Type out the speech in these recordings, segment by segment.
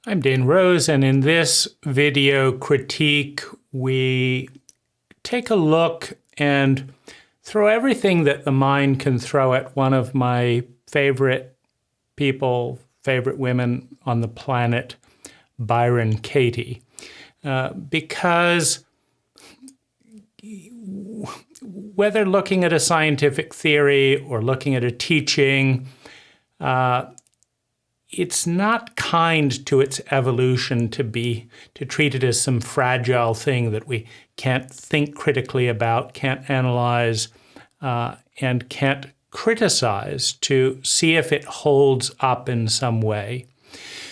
I'm Dane Rose, and in this video critique, we take a look and throw everything that the mind can throw at one of my favorite people, favorite women on the planet, Byron Katie. Because whether looking at a scientific theory or looking at a teaching, it's not kind to its evolution to treat it as some fragile thing that we can't think critically about, can't analyze, and can't criticize to see if it holds up in some way.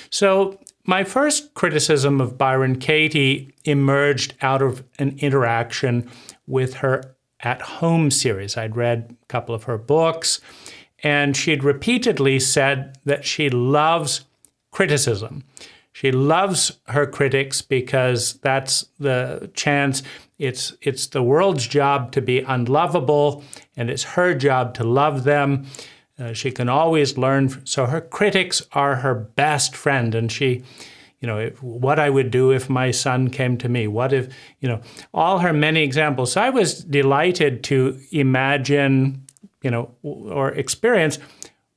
So my first criticism of Byron Katie emerged out of an interaction with her At Home series. I'd read a couple of her books, and she'd repeatedly said that she loves criticism. She loves her critics because that's the chance. It's the world's job to be unlovable, and it's her job to love them. She can always learn. So her critics are her best friend. And she, what I would do if my son came to me, what if, all her many examples. So I was delighted to imagine, or experience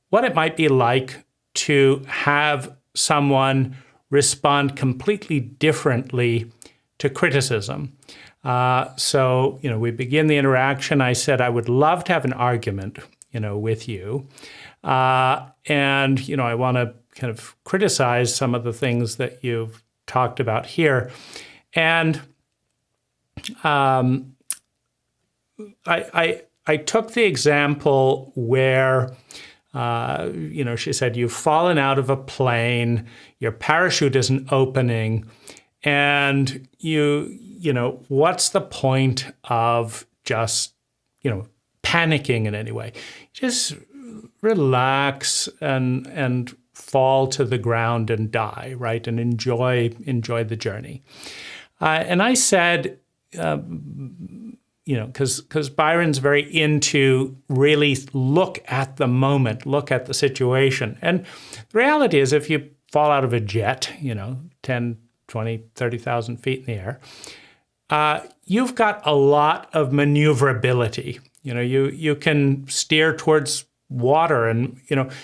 what it might be like to have someone respond completely differently to criticism. So we begin the interaction. I said, I would love to have an argument, with you. And, I want to kind of criticize some of the things that you've talked about here. And I took the example where, she said, you've fallen out of a plane, your parachute isn't opening, and what's the point of just, panicking in any way? Just relax and fall to the ground and die, right? And enjoy the journey. And I said, because Byron's very into really look at the moment, look at the situation. And the reality is if you fall out of a jet, 10, 20, 30,000 feet in the air, you've got a lot of maneuverability. You can steer towards water and,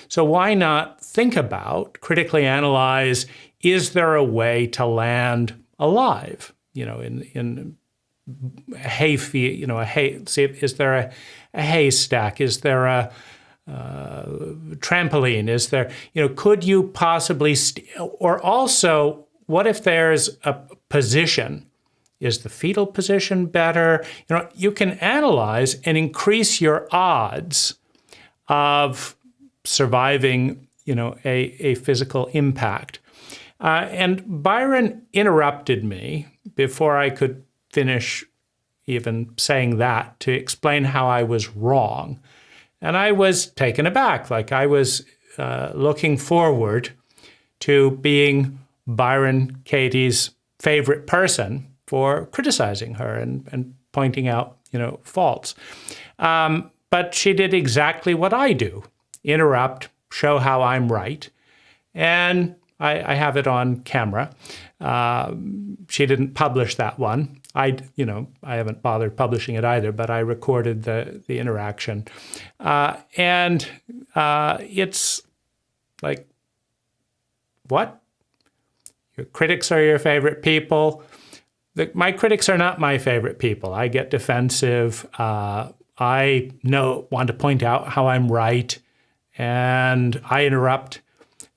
so why not think about, critically analyze, is there a way to land alive, in hay field, is there a haystack? Is there a trampoline? Is there, could you possibly, or also, what if there's a position? Is the fetal position better? You can analyze and increase your odds of surviving, a physical impact. And Byron interrupted me before I could finish even saying that to explain how I was wrong. And I was taken aback, like I was looking forward to being Byron Katie's favorite person for criticizing her and pointing out, faults. But she did exactly what I do, interrupt, show how I'm right. And I have it on camera. She didn't publish that one. I haven't bothered publishing it either, but I recorded the interaction. And it's like, what? Your critics are your favorite people. My critics are not my favorite people. I get defensive. I want to point out how I'm right. And I interrupt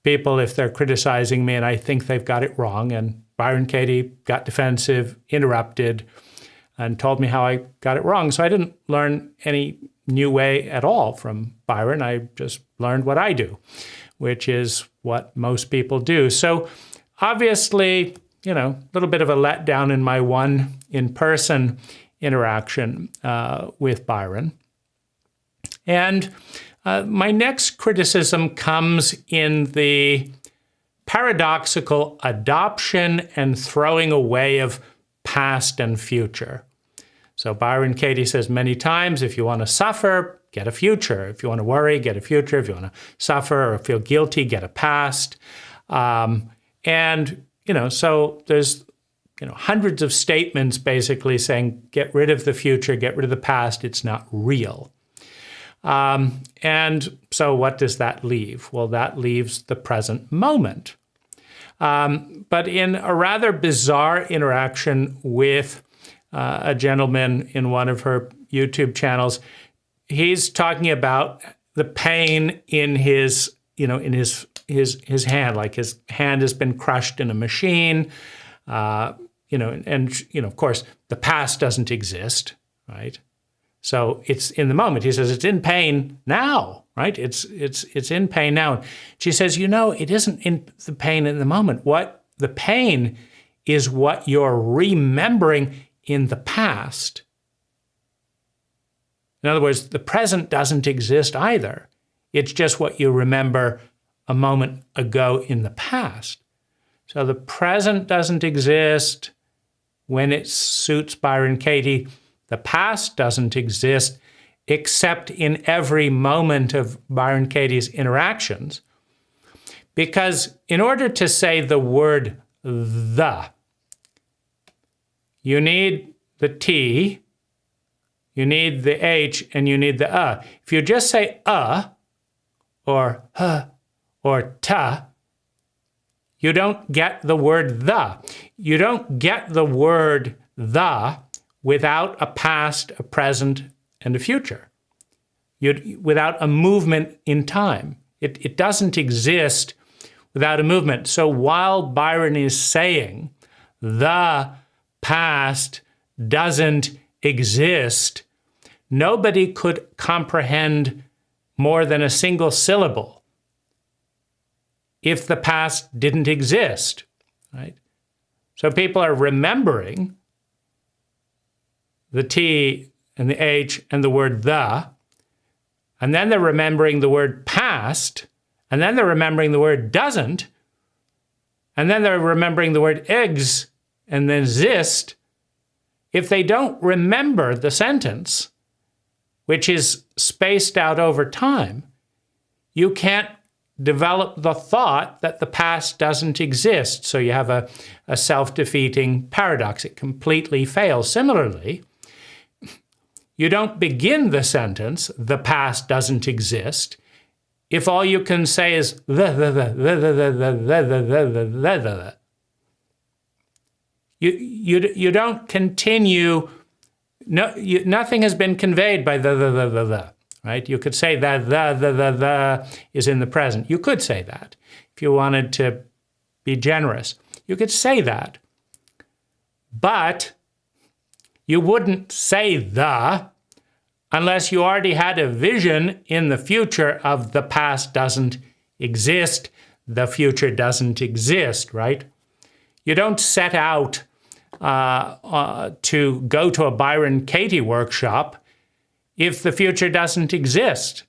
people if they're criticizing me and I think they've got it wrong. And Byron Katie got defensive, interrupted, and told me how I got it wrong. So I didn't learn any new way at all from Byron. I just learned what I do, which is what most people do. So obviously, a little bit of a letdown in my one in-person interaction with Byron. And my next criticism comes in the paradoxical adoption and throwing away of past and future. So Byron Katie says many times, if you want to suffer, get a future. If you want to worry, get a future. If you want to suffer or feel guilty, get a past. And, so there's, hundreds of statements basically saying, get rid of the future, get rid of the past, it's not real. And so what does that leave? Well, that leaves the present moment. But in a rather bizarre interaction with a gentleman in one of her YouTube channels, he's talking about the pain in his hand, like his hand has been crushed in a machine, of course, the past doesn't exist, right? So it's in the moment. He says it's in pain now, right? It's in pain now. She says, it isn't in the pain in the moment. What the pain is what you're remembering in the past. In other words, the present doesn't exist either. It's just what you remember a moment ago in the past. So the present doesn't exist when it suits Byron Katie. The past doesn't exist except in every moment of Byron Katie's interactions. Because in order to say the word the, you need the T, you need the H, and you need the If you just say or or ta, you don't get the word the. You don't get the word the without a past, a present, and a future. Without a movement in time. It doesn't exist without a movement. So while Byron is saying the past doesn't exist, nobody could comprehend more than a single syllable if the past didn't exist, right? So people are remembering the T and the H and the word the, and then they're remembering the word past, and then they're remembering the word doesn't, and then they're remembering the word eggs and then zist. If they don't remember the sentence, which is spaced out over time, you can't develop the thought that the past doesn't exist. So you have a self-defeating paradox. It completely fails. Similarly, you don't begin the sentence, the past doesn't exist, if all you can say is the. You don't continue, nothing has been conveyed by the, right? You could say that the is in the present. You could say that if you wanted to be generous. You could say that. But you wouldn't say the unless you already had a vision in the future of the past doesn't exist, the future doesn't exist, right? You don't set out to go to a Byron Katie workshop if the future doesn't exist.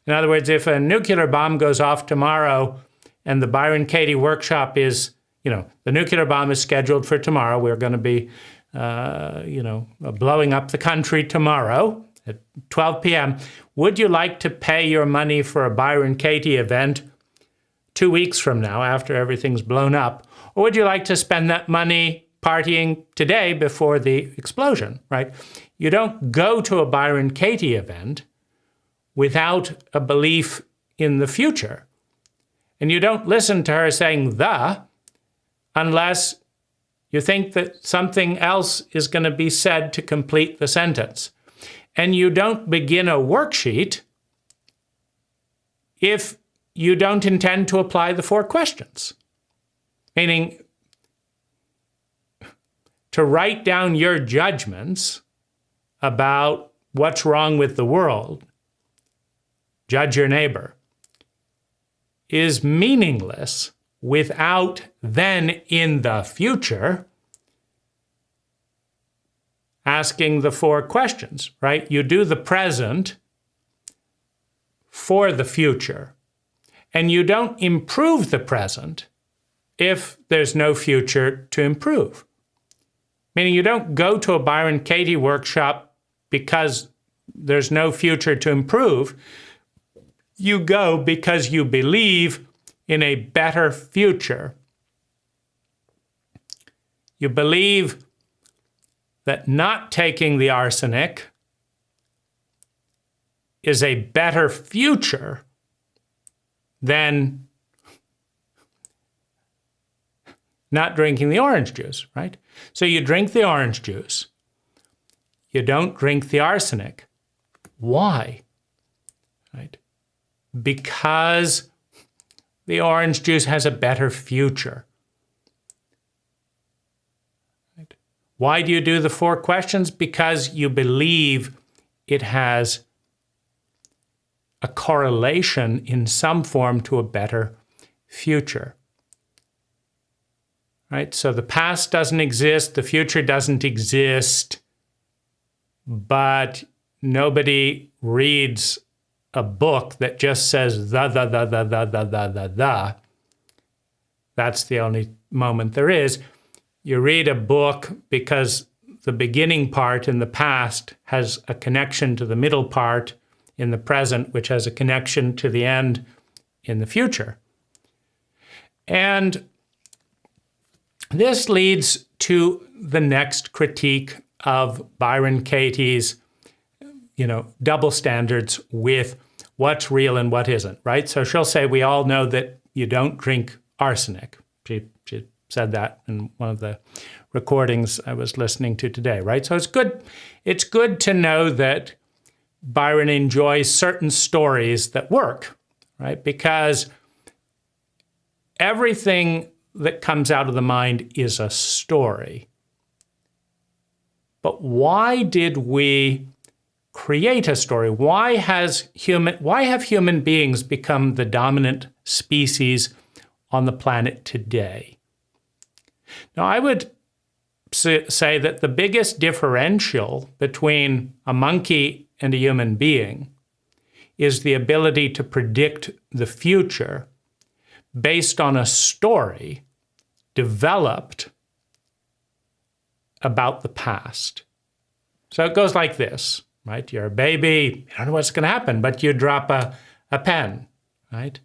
In other words, if a nuclear bomb goes off tomorrow and the Byron Katie workshop is, the nuclear bomb is scheduled for tomorrow. We're going to be, blowing up the country tomorrow at 12 p.m. Would you like to pay your money for a Byron Katie event 2 weeks from now after everything's blown up? Or would you like to spend that money partying today before the explosion, right? You don't go to a Byron Katie event without a belief in the future. And you don't listen to her saying the unless you think that something else is going to be said to complete the sentence. And you don't begin a worksheet if you don't intend to apply the 4 questions. Meaning, to write down your judgments about what's wrong with the world, judge your neighbor, is meaningless without then in the future asking the 4 questions, right? You do the present for the future, and you don't improve the present if there's no future to improve. Meaning you don't go to a Byron Katie workshop because there's no future to improve. You go because you believe in a better future. You believe that not taking the arsenic is a better future than not drinking the orange juice, right? So you drink the orange juice. You don't drink the arsenic. Why? Right? Because the orange juice has a better future. Right? Why do you do the 4 questions? Because you believe it has a correlation in some form to a better future. Right? So the past doesn't exist, the future doesn't exist, but nobody reads a book that just says the. That's the only moment there is. You read a book because the beginning part in the past has a connection to the middle part in the present, which has a connection to the end in the future. And this leads to the next critique of Byron Katie's, double standards with what's real and what isn't, right? So she'll say, we all know that you don't drink arsenic. She said that in one of the recordings I was listening to today, right? So it's good to know that Byron enjoys certain stories that work, right? Because everything that comes out of the mind is a story. But why did we create a story? Why have human beings become the dominant species on the planet today? Now, I would say that the biggest differential between a monkey and a human being is the ability to predict the future based on a story developed about the past. So it goes like this, right? You're a baby, you don't know what's going to happen, but you drop a pen, right?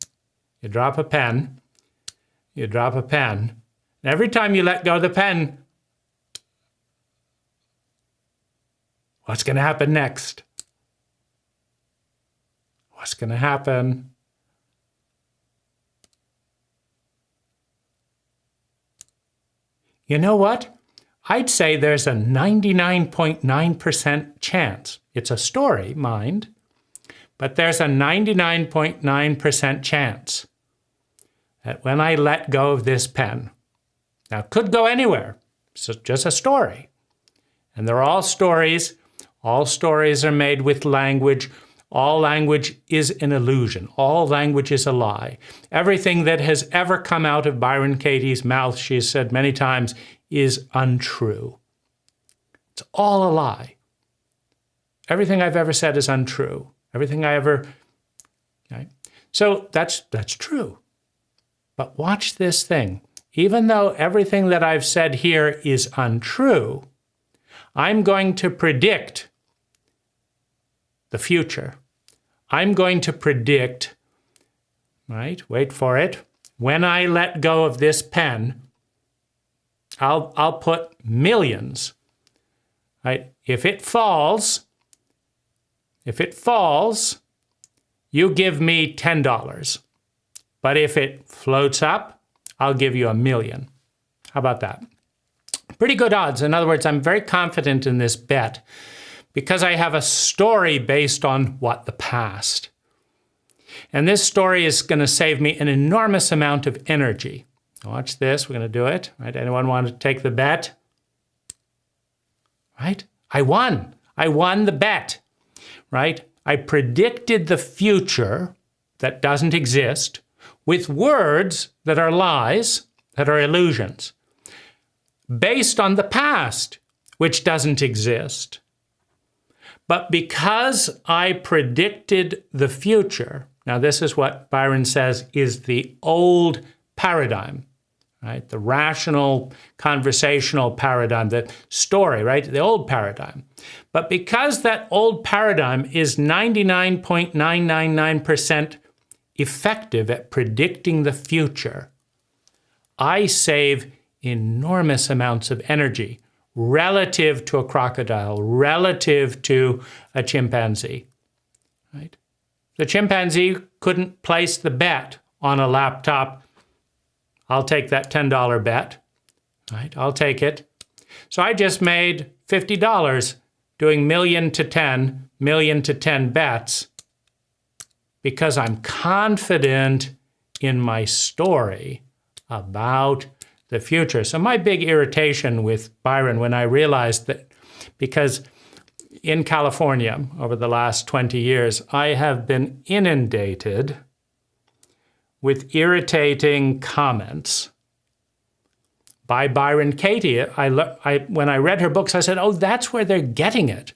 You drop a pen. And every time you let go of the pen, what's going to happen next? What's going to happen? You know what? I'd say there's a 99.9% chance. It's a story, mind, but there's a 99.9% chance that when I let go of this pen, now it could go anywhere, it's just a story. And they're all stories. All stories are made with language. All language is an illusion. All language is a lie. Everything that has ever come out of Byron Katie's mouth, she has said many times, is untrue. It's all a lie. Everything I've ever said is untrue. Everything I ever... Right? So that's true. But watch this thing. Even though everything that I've said here is untrue, I'm going to predict the future. I'm going to predict, right? Wait for it. When I let go of this pen, I'll put millions, right? If it falls, you give me $10. But if it floats up, I'll give you $1 million. How about that? Pretty good odds. In other words, I'm very confident in this bet because I have a story based on what? The past. And this story is going to save me an enormous amount of energy. Watch this. We're going to do it. Right? Anyone want to take the bet? Right? I won. I won the bet. Right? I predicted the future that doesn't exist with words that are lies, that are illusions, based on the past, which doesn't exist. But because I predicted the future, now this is what Byron says is the old paradigm, right? The rational, conversational paradigm, the story, right? The old paradigm. But because that old paradigm is 99.999% effective at predicting the future, I save enormous amounts of energy relative to a crocodile, relative to a chimpanzee, right? The chimpanzee couldn't place the bet on a laptop. I'll take that $10 bet, right? I'll take it. So I just made $50 doing million to 10 bets because I'm confident in my story about the future. So my big irritation with Byron when I realized that, because in California over the last 20 years, I have been inundated with irritating comments by Byron Katie. When I read her books, I said, oh, that's where they're getting it.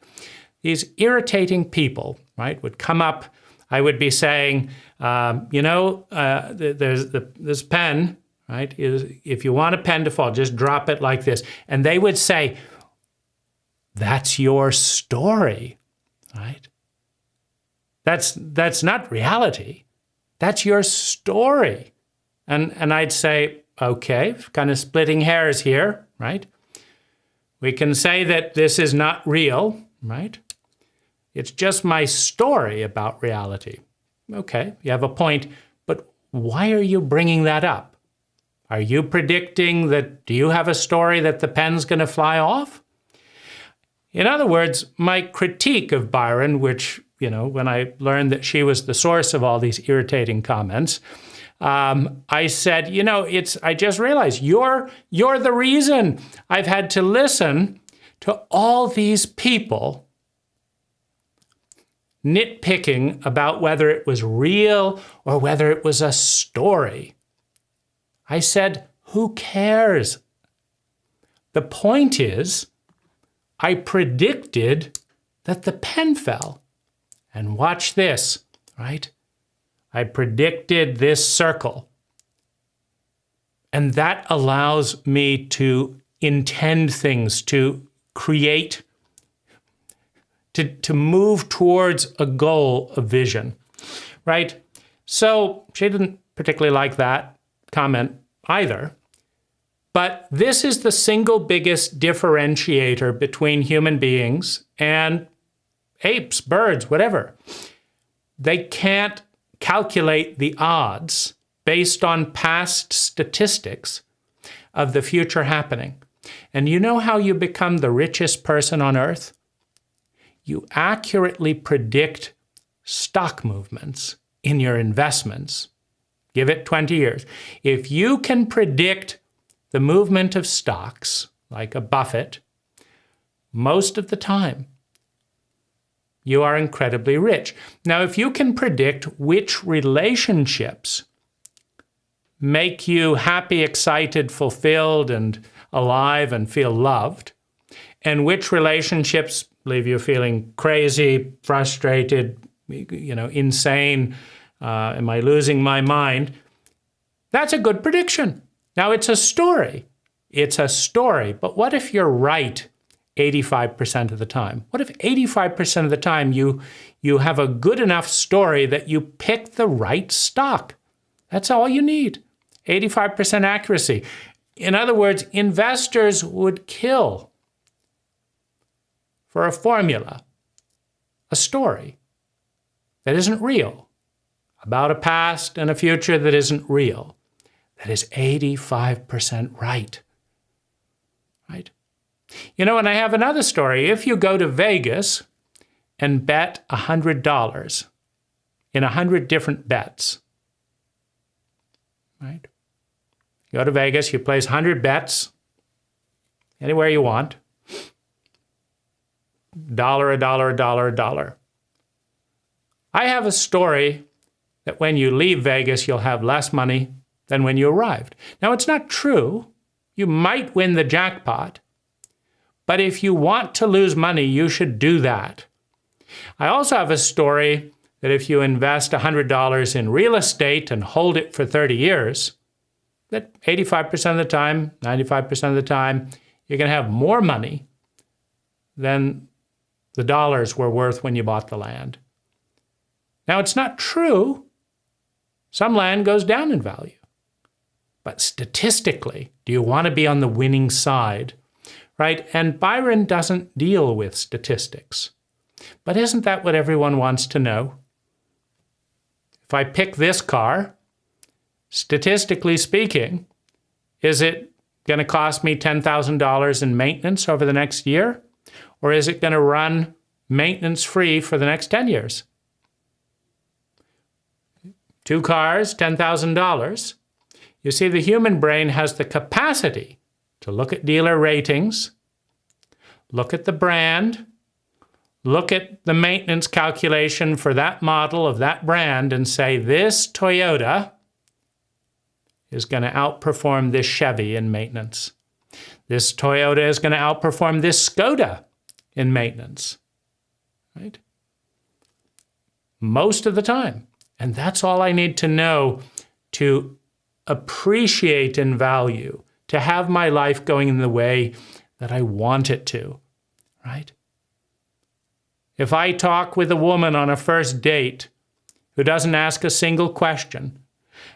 These irritating people, right, would come up. I would be saying, there's this pen, right, if you want a pen to fall, just drop it like this. And they would say, that's your story, right? That's not reality. That's your story. And I'd say, okay, kind of splitting hairs here, right? We can say that this is not real, right? It's just my story about reality. Okay, you have a point, but why are you bringing that up? Are you predicting that, do you have a story that the pen's going to fly off? In other words, my critique of Byron, which, when I learned that she was the source of all these irritating comments, I said, I just realized you're the reason I've had to listen to all these people nitpicking about whether it was real or whether it was a story. I said, who cares? The point is, I predicted that the pen fell. And watch this, right? I predicted this circle. And that allows me to intend things, to create, to move towards a goal, a vision, right? So she didn't particularly like that comment either. But this is the single biggest differentiator between human beings and apes, birds, whatever. They can't calculate the odds based on past statistics of the future happening. And you know how you become the richest person on earth? You accurately predict stock movements in your investments. Give it 20 years. If you can predict the movement of stocks, like a Buffett, most of the time, you are incredibly rich. Now, if you can predict which relationships make you happy, excited, fulfilled, and alive and feel loved, and which relationships leave you feeling crazy, frustrated, insane, am I losing my mind? That's a good prediction. Now, it's a story. It's a story. But what if you're right 85% of the time? What if 85% of the time you have a good enough story that you pick the right stock? That's all you need. 85% accuracy. In other words, investors would kill for a formula, a story that isn't real, about a past and a future that isn't real, that is 85% right. Right? And I have another story. If you go to Vegas and bet $100 in 100 different bets, right? You go to Vegas, you place 100 bets anywhere you want, dollar, a dollar, a dollar, a dollar. I have a story that when you leave Vegas, you'll have less money than when you arrived. Now, it's not true. You might win the jackpot, but if you want to lose money, you should do that. I also have a story that if you invest $100 in real estate and hold it for 30 years, that 85% of the time, 95% of the time, you're going to have more money than the dollars were worth when you bought the land. Now, it's not true. Some land goes down in value. But statistically, do you want to be on the winning side, right? And Byron doesn't deal with statistics. But isn't that what everyone wants to know? If I pick this car, statistically speaking, is it going to cost me $10,000 in maintenance over the next year? Or is it going to run maintenance free for the next 10 years? 2 cars, $10,000. You see, the human brain has the capacity to look at dealer ratings, look at the brand, look at the maintenance calculation for that model of that brand and say, this Toyota is going to outperform this Chevy in maintenance. This Toyota is going to outperform this Skoda in maintenance, right? Most of the time. And that's all I need to know to appreciate and value, to have my life going in the way that I want it to, right? If I talk with a woman on a first date who doesn't ask a single question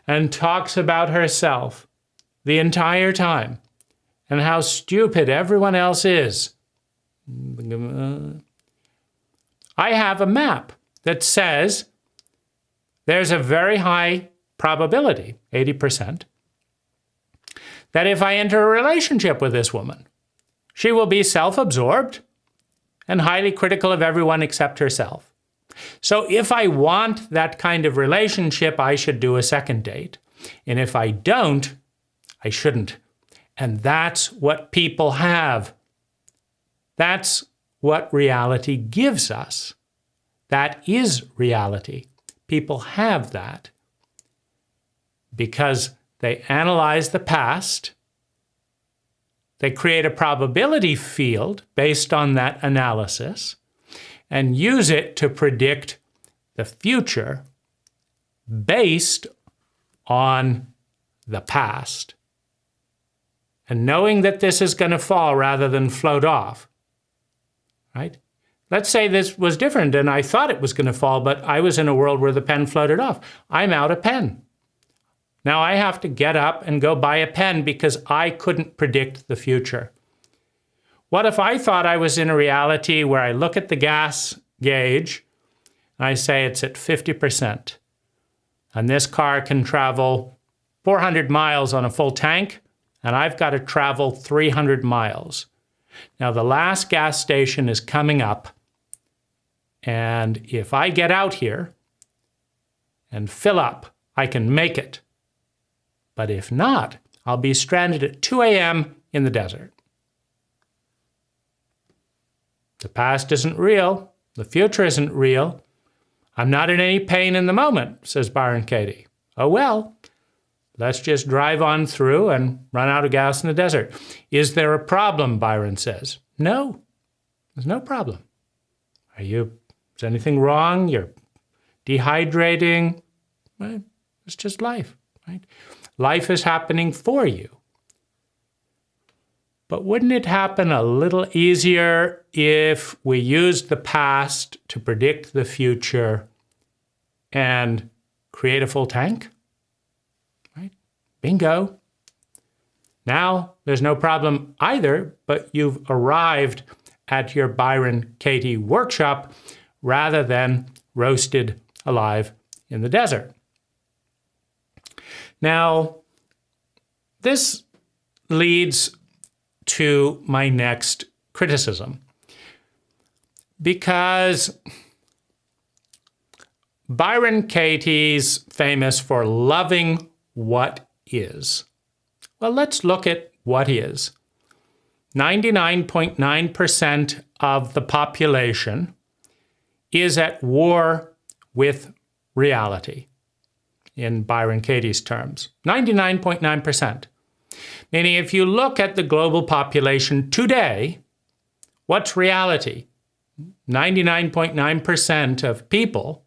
and talks about herself the entire time and how stupid everyone else is, I have a map that says there's a very high probability, 80%, that if I enter a relationship with this woman, she will be self-absorbed and highly critical of everyone except herself. So if I want that kind of relationship, I should do a second date. And if I don't, I shouldn't. And that's what people have. That's what reality gives us. That is reality. People have that because they analyze the past. They create a probability field based on that analysis and use it to predict the future based on the past. And knowing that this is going to fall rather than float off, right? Let's say this was different and I thought it was going to fall, but I was in a world where the pen floated off. I'm out of pen. Now I have to get up and go buy a pen because I couldn't predict the future. What if I thought I was in a reality where I look at the gas gauge and I say it's at 50%, and this car can travel 400 miles on a full tank, and I've got to travel 300 miles. Now the last gas station is coming up, and if I get out here and fill up, I can make it. But if not, I'll be stranded at 2 a.m. in the desert. The past isn't real. The future isn't real. I'm not in any pain in the moment, says Byron Katie. Oh well, let's just drive on through and run out of gas in the desert. Is there a problem, Byron says. No, there's no problem. Is anything wrong? You're dehydrating? Well, it's just life, right? Life is happening for you. But wouldn't it happen a little easier if we used the past to predict the future and create a full tank? Right? Bingo. Now there's no problem either, but you've arrived at your Byron Katie workshop rather than roasted alive in the desert. Now, this leads to my next criticism, because Byron Katie's famous for loving what is. Well, let's look at what is. 99.9% of the population is at war with reality, in Byron Katie's terms. 99.9%. Meaning if you look at the global population today, what's reality? 99.9% of people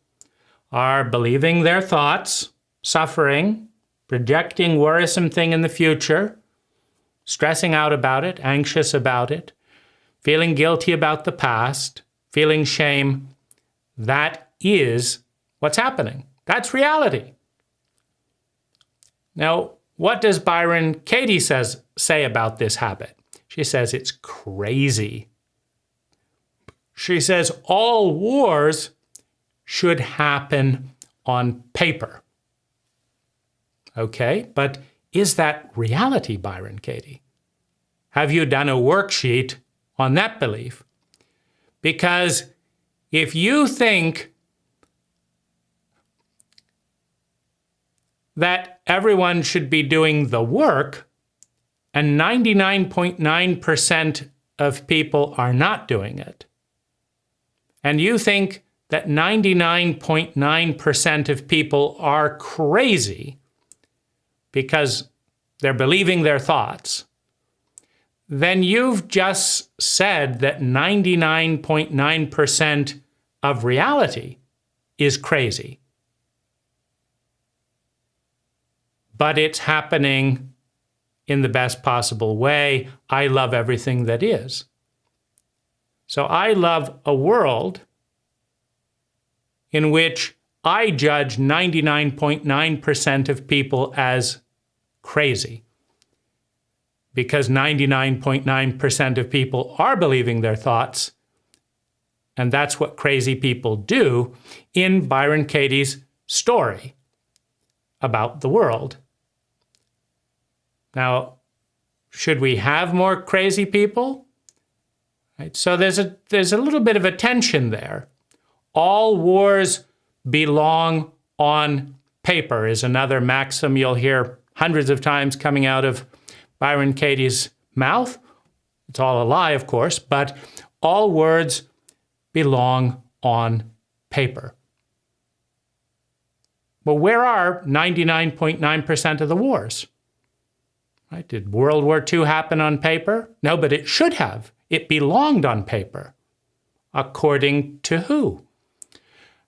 are believing their thoughts, suffering, projecting worrisome thing in the future, stressing out about it, anxious about it, feeling guilty about the past, feeling shame. That is what's happening. That's reality. Now, what does Byron Katie say about this habit? She says it's crazy. She says all wars should happen on paper. Okay, but is that reality, Byron Katie? Have you done a worksheet on that belief? Because if you think that everyone should be doing the work and 99.9% of people are not doing it, and you think that 99.9% of people are crazy because they're believing their thoughts, then you've just said that 99.9% of reality is crazy. But it's happening in the best possible way. I love everything that is. So I love a world in which I judge 99.9% of people as crazy, because 99.9% of people are believing their thoughts, and that's what crazy people do in Byron Katie's story about the world. Now, should we have more crazy people? Right? So there's a little bit of a tension there. All wars belong on paper is another maxim you'll hear hundreds of times coming out of Byron Katie's mouth. It's all a lie, of course, but all words belong on paper. Well, where are 99.9% of the wars? Right? Did World War II happen on paper? No, but it should have. It belonged on paper. According to who?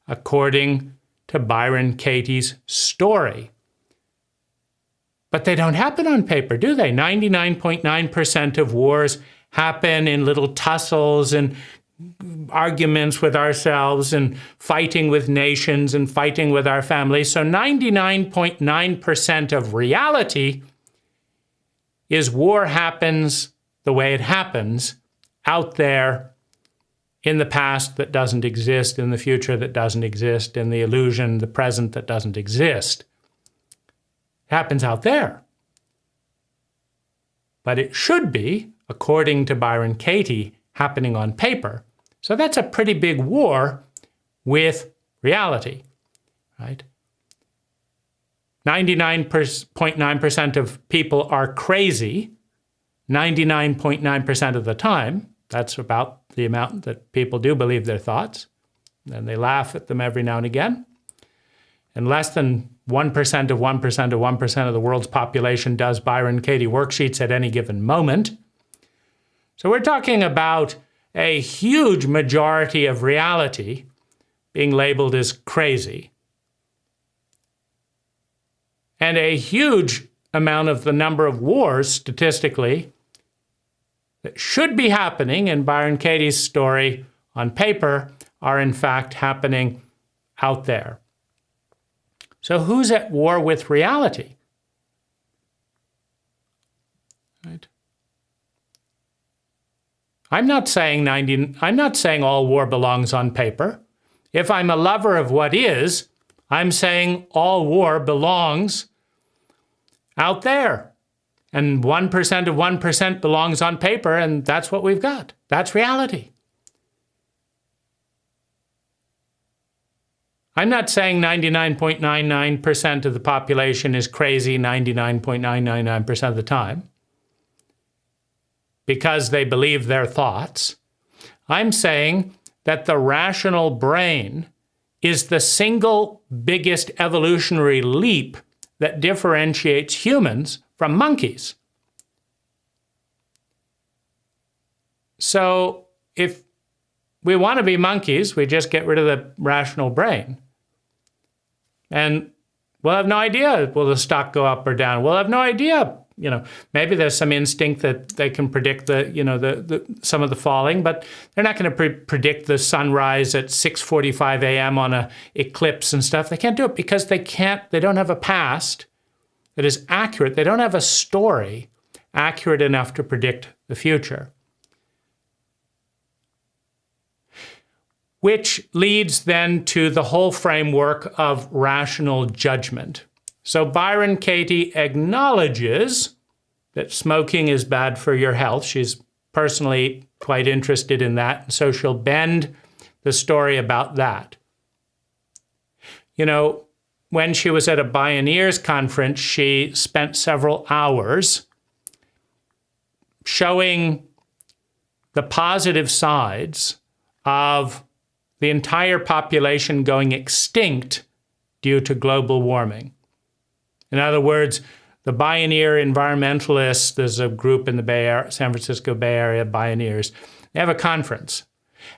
According to Byron Katie's story. But they don't happen on paper, do they? 99.9% of wars happen in little tussles and arguments with ourselves and fighting with nations and fighting with our families. So 99.9% of reality is war happens the way it happens out there in the past that doesn't exist, in the future that doesn't exist, in the illusion, the present that doesn't exist. It happens out there. But it should be, according to Byron Katie, happening on paper. So that's a pretty big war with reality, right? 99.9% of people are crazy 99.9% of the time. That's about the amount that people do believe their thoughts. And they laugh at them every now and again. And less than 1% of 1% of 1% of the world's population does Byron Katie worksheets at any given moment. So we're talking about a huge majority of reality being labeled as crazy. And a huge amount of the number of wars, statistically, that should be happening in Byron Katie's story on paper are in fact happening out there. So who's at war with reality? Right? I'm not saying all war belongs on paper. If I'm a lover of what is, I'm saying all war belongs out there. And 1% of 1% belongs on paper, and that's what we've got. That's reality. I'm not saying 99.99% of the population is crazy 99.999% of the time because they believe their thoughts. I'm saying that the rational brain is the single biggest evolutionary leap that differentiates humans from monkeys. So if we want to be monkeys, we just get rid of the rational brain. And we'll have no idea, will the stock go up or down? We'll have no idea. Maybe there's some instinct that they can predict some of the falling, but they're not going to predict the sunrise at 6:45 a.m. on an eclipse and stuff. They can't do it because they don't have a past that is accurate. They don't have a story accurate enough to predict the future. Which leads then to the whole framework of rational judgment. So Byron Katie acknowledges that smoking is bad for your health. She's personally quite interested in that, so she'll bend the story about that. You know, when she was at a Bioneers conference, she spent several hours showing the positive sides of the entire population going extinct due to global warming. In other words, the Bioneer environmentalists, there's a group in the San Francisco Bay Area, Bioneers, they have a conference.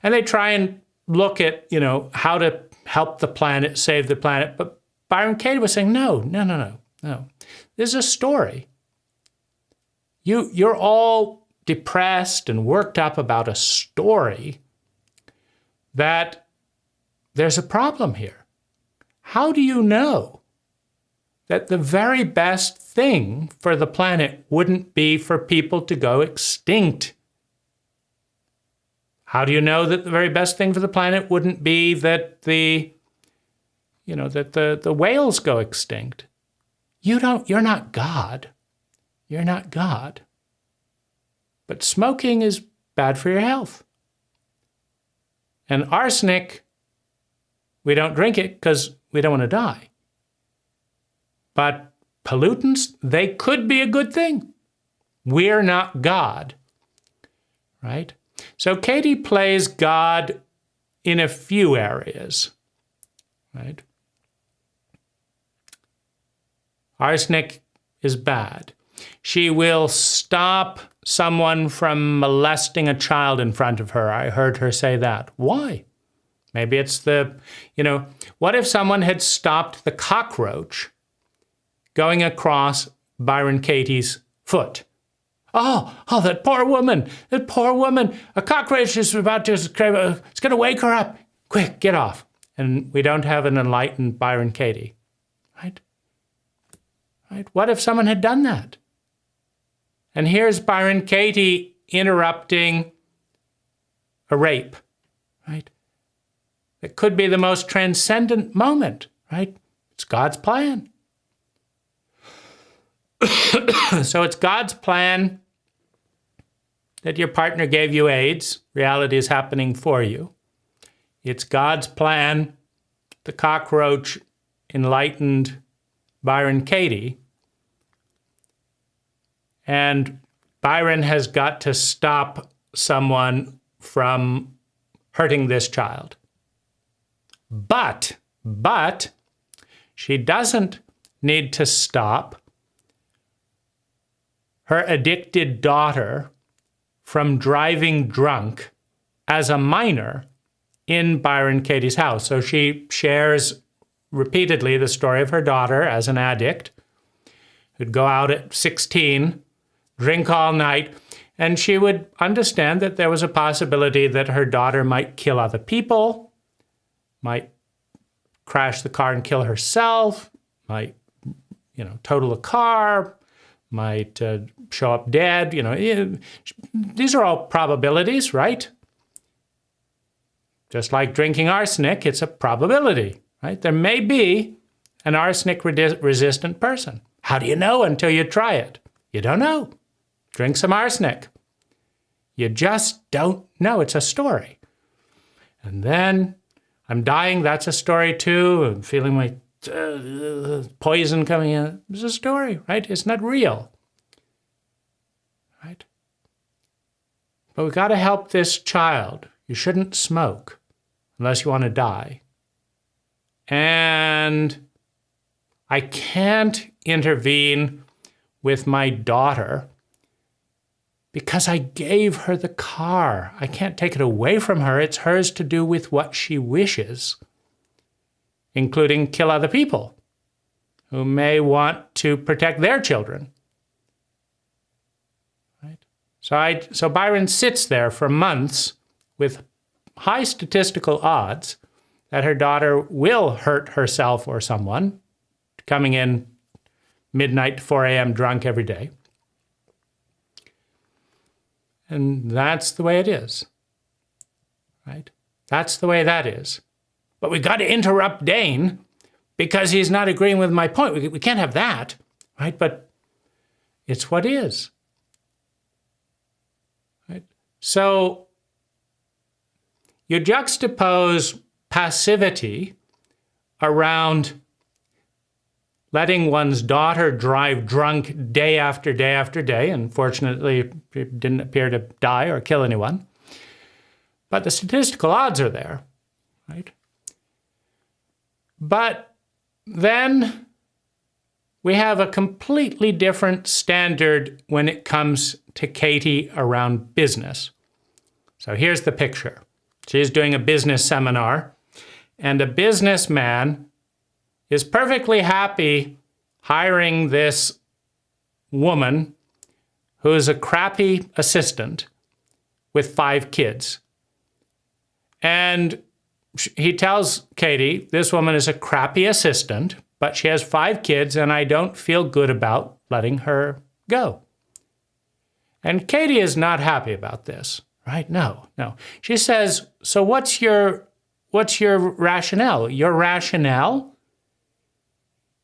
And they try and look at, how to help the planet, save the planet. But Byron Katie was saying, no. There's a story. You're all depressed and worked up about a story that there's a problem here. How do you know that the very best thing for the planet wouldn't be for people to go extinct? How do you know that the very best thing for the planet wouldn't be that the whales go extinct? You're not God. You're not God. But smoking is bad for your health. And arsenic, we don't drink it because we don't want to die. But pollutants, they could be a good thing. We're not God, right? So Katie plays God in a few areas, right? Arsenic is bad. She will stop someone from molesting a child in front of her. I heard her say that. Why? Maybe it's what if someone had stopped the cockroach going across Byron Katie's foot? Oh, that poor woman, a cockroach is about to, it's going to wake her up. Quick, get off. And we don't have an enlightened Byron Katie, right? What if someone had done that? And here's Byron Katie interrupting a rape, right? It could be the most transcendent moment, right? It's God's plan. So it's God's plan that your partner gave you AIDS. Reality is happening for you. It's God's plan the cockroach enlightened Byron Katie. And Byron has got to stop someone from hurting this child. But she doesn't need to stop her addicted daughter from driving drunk as a minor in Byron Katie's house. So she shares repeatedly the story of her daughter as an addict who'd go out at 16, drink all night, and she would understand that there was a possibility that her daughter might kill other people, might crash the car and kill herself, might, total a car, might show up dead. These are all probabilities, right? Just like drinking arsenic, it's a probability, right? There may be an arsenic-resistant person. How do you know until you try it? You don't know. Drink some arsenic. You just don't know. It's a story. And then I'm dying. That's a story too. I'm feeling my poison coming in. It's a story, right? It's not real, right? But we've got to help this child. You shouldn't smoke unless you want to die. And I can't intervene with my daughter because I gave her the car. I can't take it away from her. It's hers to do with what she wishes, including kill other people who may want to protect their children. Right? So Byron sits there for months with high statistical odds that her daughter will hurt herself or someone, coming in midnight to 4 a.m. drunk every day. And that's the way it is, right? That's the way that is. But we got to interrupt Dane because he's not agreeing with my point. We can't have that, right? But it's what is, right? So you juxtapose passivity around letting one's daughter drive drunk day after day after day, and fortunately it didn't appear to die or kill anyone. But the statistical odds are there, right? But then we have a completely different standard when it comes to Katie around business. So here's the picture. She's doing a business seminar, and a businessman is perfectly happy hiring this woman who is a crappy assistant with 5 kids. And he tells Katie, this woman is a crappy assistant, but she has 5 kids, and I don't feel good about letting her go. And Katie is not happy about this, right? No. She says, so what's your rationale? Your rationale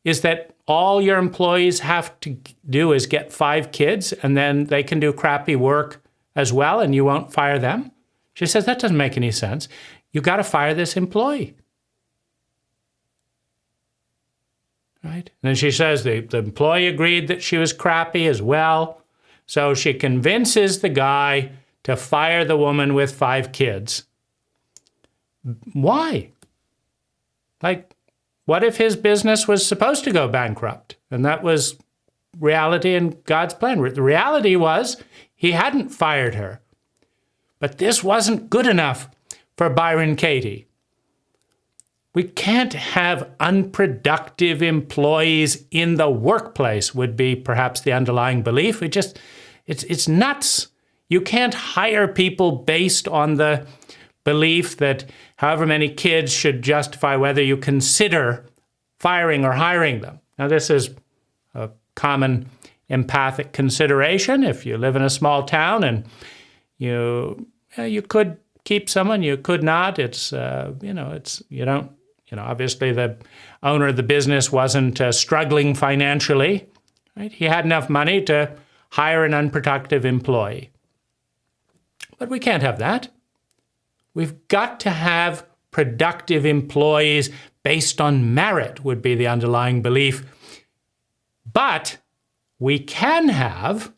is that all your employees have to do is get 5 kids and then they can do crappy work as well and you won't fire them? She says, that doesn't make any sense. You got to fire this employee. Right? And then she says the employee agreed that she was crappy as well. So she convinces the guy to fire the woman with 5 kids. Why? What if his business was supposed to go bankrupt? And that was reality and God's plan. The reality was he hadn't fired her. But this wasn't good enough for Byron Katie. We can't have unproductive employees in the workplace would be perhaps the underlying belief. It's nuts. You can't hire people based on the belief that however many kids should justify whether you consider firing or hiring them. Now, this is a common empathic consideration. If you live in a small town and you could keep someone, you could not. Obviously the owner of the business wasn't struggling financially, right? He had enough money to hire an unproductive employee. But we can't have that. We've got to have productive employees based on merit would be the underlying belief. But we can have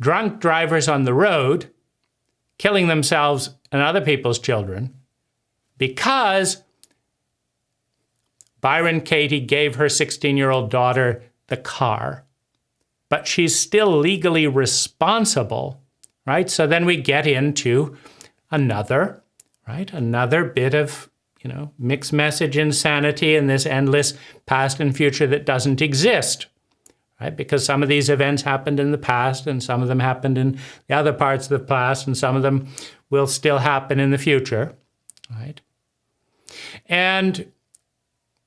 drunk drivers on the road killing themselves and other people's children because Byron Katie gave her 16-year-old daughter the car, but she's still legally responsible, right? So then we get into another bit of, mixed message insanity in this endless past and future that doesn't exist, right? Because some of these events happened in the past and some of them happened in the other parts of the past and some of them will still happen in the future, right? And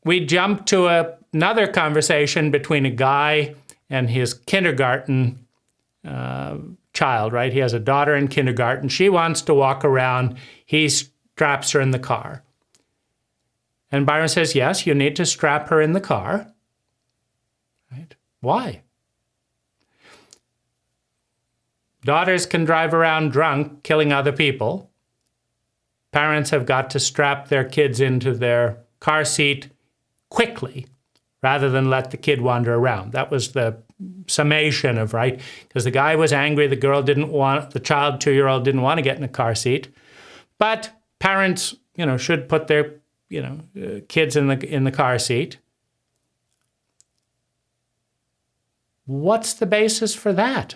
we jump to another conversation between a guy and his kindergarten child, right? He has a daughter in kindergarten. She wants to walk around. He straps her in the car. And Byron says, yes, you need to strap her in the car. Right? Why? Daughters can drive around drunk, killing other people. Parents have got to strap their kids into their car seat quickly rather than let the kid wander around. That was the summation of, right? Because the guy was angry, the child, 2-year-old, didn't want to get in a car seat. But parents, should put their, kids in the car seat. What's the basis for that?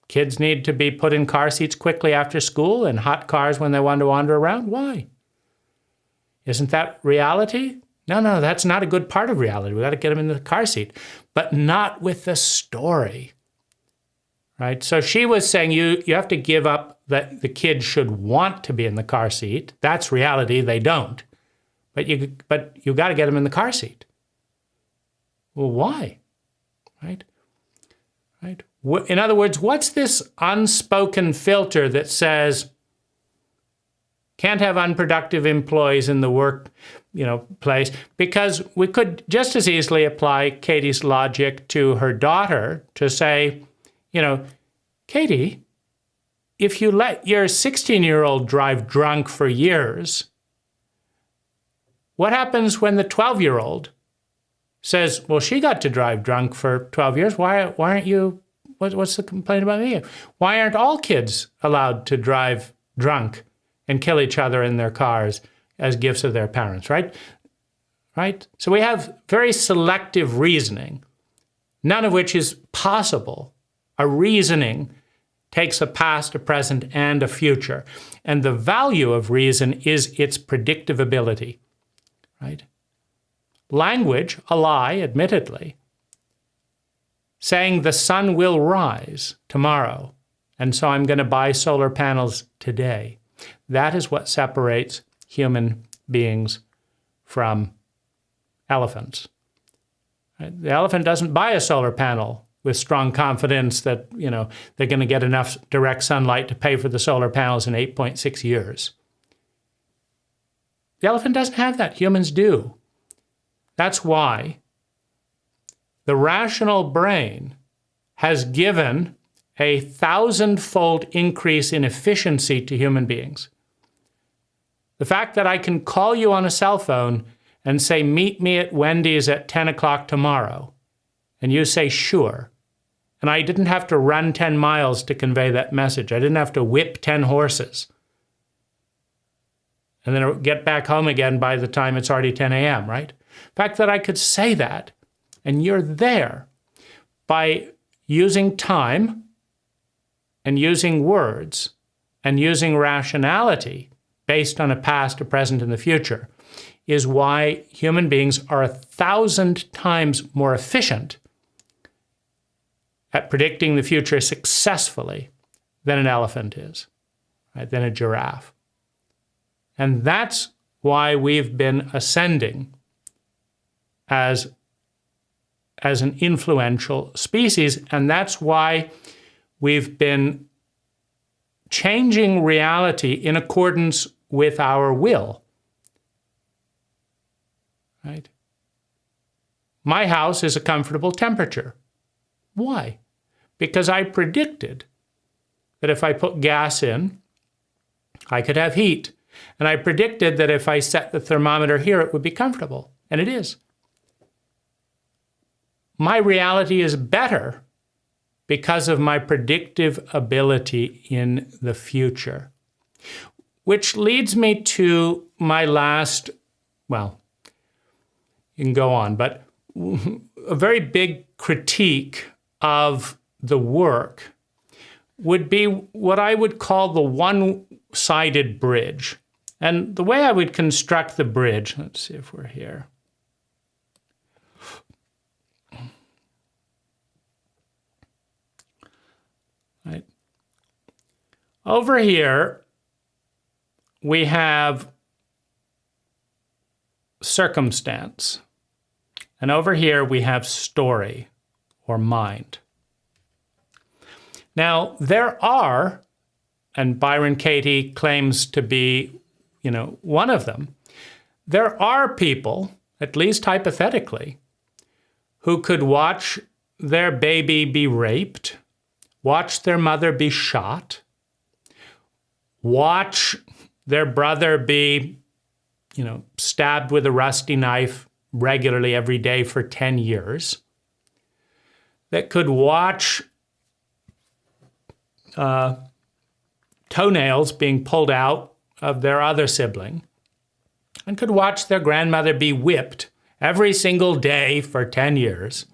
Kids need to be put in car seats quickly after school and hot cars when they want to wander around? Why? Isn't that reality? No, that's not a good part of reality. We got to get them in the car seat, but not with the story, right? So she was saying you have to give up that the kids should want to be in the car seat. That's reality. They don't. but you got to get them in the car seat. Well, why? Right? Right? In other words, what's this unspoken filter that says can't have unproductive employees in the work, place? Because we could just as easily apply Katie's logic to her daughter to say, Katie, if you let your 16-year-old drive drunk for years, what happens when the 12-year-old says, well, she got to drive drunk for 12 years. Why aren't you, what's the complaint about me? Why aren't all kids allowed to drive drunk and kill each other in their cars as gifts of their parents, right? Right? So we have very selective reasoning, none of which is possible. A reasoning takes a past, a present, and a future. And the value of reason is its predictability, right? Language, a lie, admittedly, saying the sun will rise tomorrow, and so I'm going to buy solar panels today. That is what separates human beings from elephants. Right? The elephant doesn't buy a solar panel with strong confidence that, they're going to get enough direct sunlight to pay for the solar panels in 8.6 years. The elephant doesn't have that. Humans do. That's why the rational brain has given a 1,000-fold increase in efficiency to human beings. The fact that I can call you on a cell phone and say, meet me at Wendy's at 10 o'clock tomorrow, and you say, sure. And I didn't have to run 10 miles to convey that message. I didn't have to whip 10 horses. And then get back home again by the time it's already 10 a.m., right? The fact that I could say that, and you're there by using time and using words and using rationality based on a past, a present, and the future, is why human beings are 1,000 times more efficient at predicting the future successfully than an elephant is, right? Than a giraffe. And that's why we've been ascending as an influential species, and that's why we've been changing reality in accordance with our will. Right? My house is a comfortable temperature. Why? Because I predicted that if I put gas in, I could have heat. And I predicted that if I set the thermometer here, it would be comfortable. And it is. My reality is better because of my predictive ability in the future. Which leads me to my last, well, you can go on, but a very big critique of the work would be what I would call the one-sided bridge. And the way I would construct the bridge, let's see if we're here. Right. Over here, we have circumstance. And over here, we have story or mind. Now, there are, and Byron Katie claims to be, one of them, there are people, at least hypothetically, who could watch their baby be raped, watch their mother be shot, watch their brother be, stabbed with a rusty knife regularly every day for 10 years, that could watch toenails being pulled out of their other sibling, and could watch their grandmother be whipped every single day for 10 years,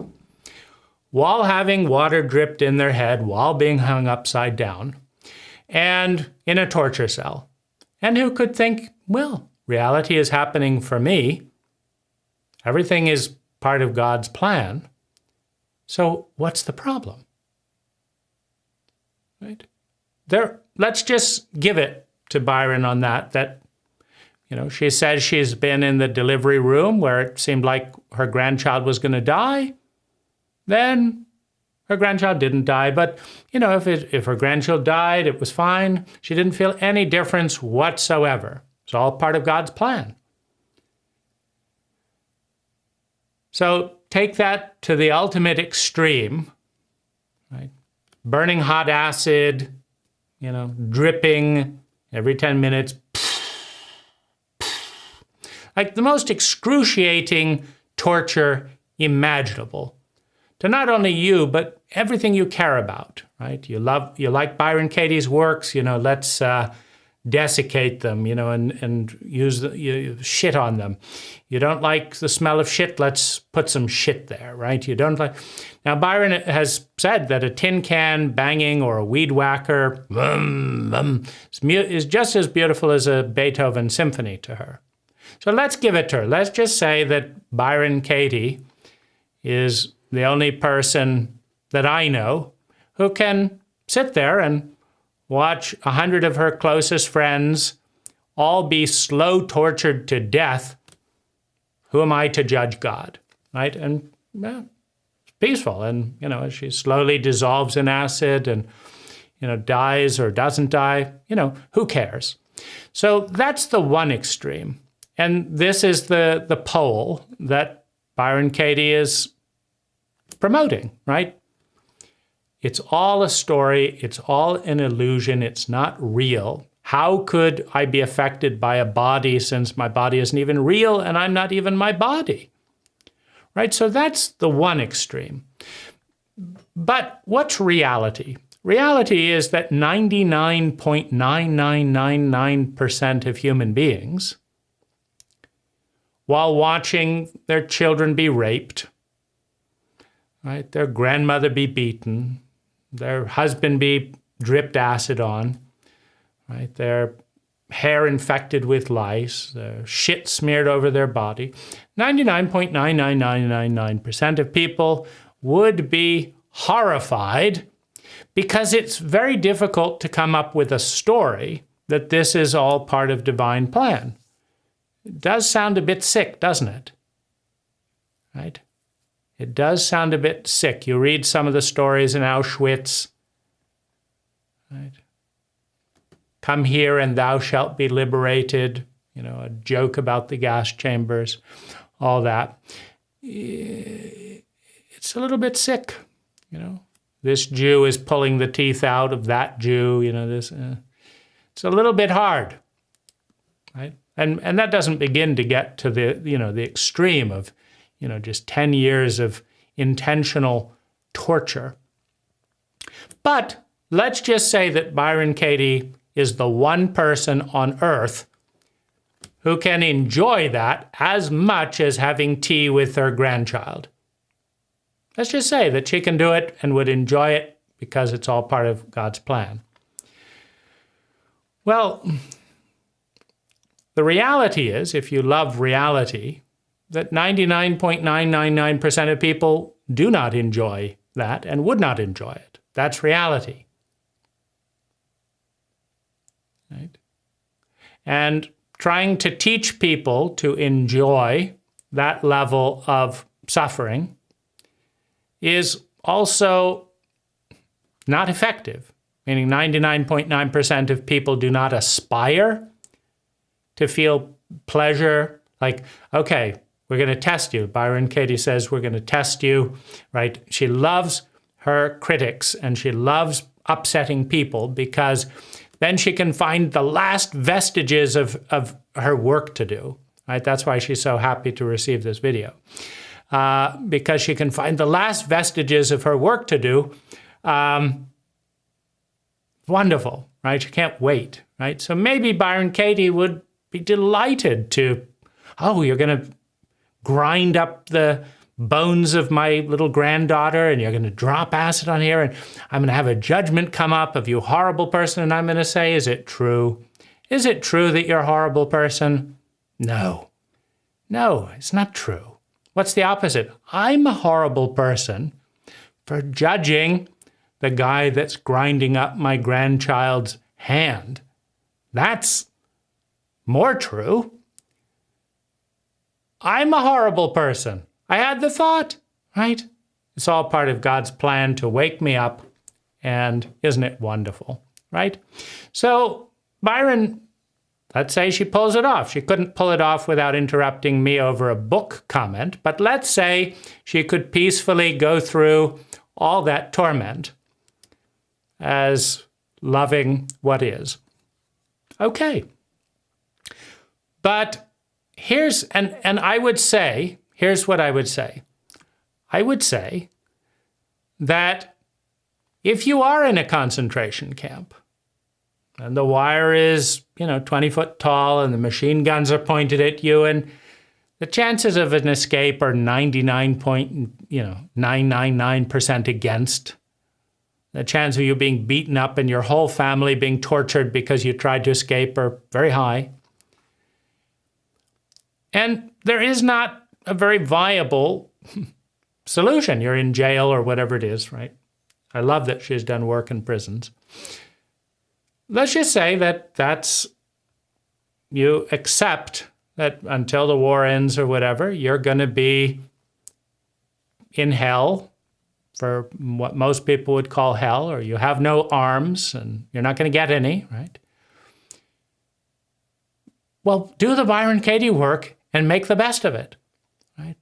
while having water dripped in their head, while being hung upside down, and in a torture cell. And who could think, well, reality is happening for me. Everything is part of God's plan. So what's the problem? Right? Let's just give it to Byron on that, She says she's been in the delivery room where it seemed like her grandchild was going to die. Then her grandchild didn't die. But, if her grandchild died, it was fine. She didn't feel any difference whatsoever. It's all part of God's plan. So take that to the ultimate extreme, right? Burning hot acid, dripping every 10 minutes. Like the most excruciating torture imaginable to not only you, but everything you care about, right? You like Byron Katie's works, let's desiccate them, and you shit on them. You don't like the smell of shit, let's put some shit there, right? You don't like... Now, Byron has said that a tin can banging or a weed whacker is just as beautiful as a Beethoven symphony to her. So let's give it to her. Let's just say that Byron Katie is the only person that I know who can sit there and watch 100 of her closest friends all be slow tortured to death. Who am I to judge God, right? And it's peaceful. And, as she slowly dissolves in acid and, dies or doesn't die, who cares? So that's the one extreme. And this is the pole that Byron Katie is promoting, right? It's all a story. It's all an illusion. It's not real. How could I be affected by a body since my body isn't even real and I'm not even my body? Right? So that's the one extreme. But what's reality? Reality is that 99.9999% of human beings, while watching their children be raped, right, their grandmother be beaten, their husband be dripped acid on, right, their hair infected with lice, their shit smeared over their body, 99.99999% of people would be horrified because it's very difficult to come up with a story that this is all part of divine plan. It does sound a bit sick, doesn't it? Right? It does sound a bit sick. You read some of the stories in Auschwitz, right? Come here and thou shalt be liberated. A joke about the gas chambers, all that. It's a little bit sick, This Jew is pulling the teeth out of that Jew, it's a little bit hard, right? And that doesn't begin to get to the extreme of, just 10 years of intentional torture. But let's just say that Byron Katie is the one person on earth who can enjoy that as much as having tea with her grandchild. Let's just say that she can do it and would enjoy it because it's all part of God's plan. Well, the reality is, if you love reality, that 99.999% of people do not enjoy that and would not enjoy it. That's reality. Right? And trying to teach people to enjoy that level of suffering is also not effective, meaning 99.9% of people do not aspire to feel pleasure. Like, okay, we're going to test you. Byron Katie says we're going to test you, right? She loves her critics and she loves upsetting people because then she can find the last vestiges of her work to do, right? That's why she's so happy to receive this video. Because she can find the last vestiges of her work to do. Wonderful, right? She can't wait, right? So maybe Byron Katie would be delighted to, you're going to grind up the bones of my little granddaughter and you're going to drop acid on here and I'm going to have a judgment come up of you horrible person and I'm going to say, is it true? Is it true that you're a horrible person? No, it's not true. What's the opposite? I'm a horrible person for judging the guy that's grinding up my grandchild's hand. That's more true, I'm a horrible person. I had the thought, right? It's all part of God's plan to wake me up. And isn't it wonderful, right? So Byron, let's say she pulls it off. She couldn't pull it off without interrupting me over a book comment, but let's say she could peacefully go through all that torment as loving what is. Okay. But here's, and I would say, here's what I would say. I would say that if you are in a concentration camp and the wire is, 20 foot tall and the machine guns are pointed at you and the chances of an escape are 99.999% against. The chance of you being beaten up and your whole family being tortured because you tried to escape are very high. And there is not a very viable solution. You're in jail or whatever it is, right? I love that she's done work in prisons. Let's just say that you accept that until the war ends or whatever, you're going to be in hell, for what most people would call hell, or you have no arms and you're not going to get any, right? Well, do the Byron Katie work and make the best of it, right?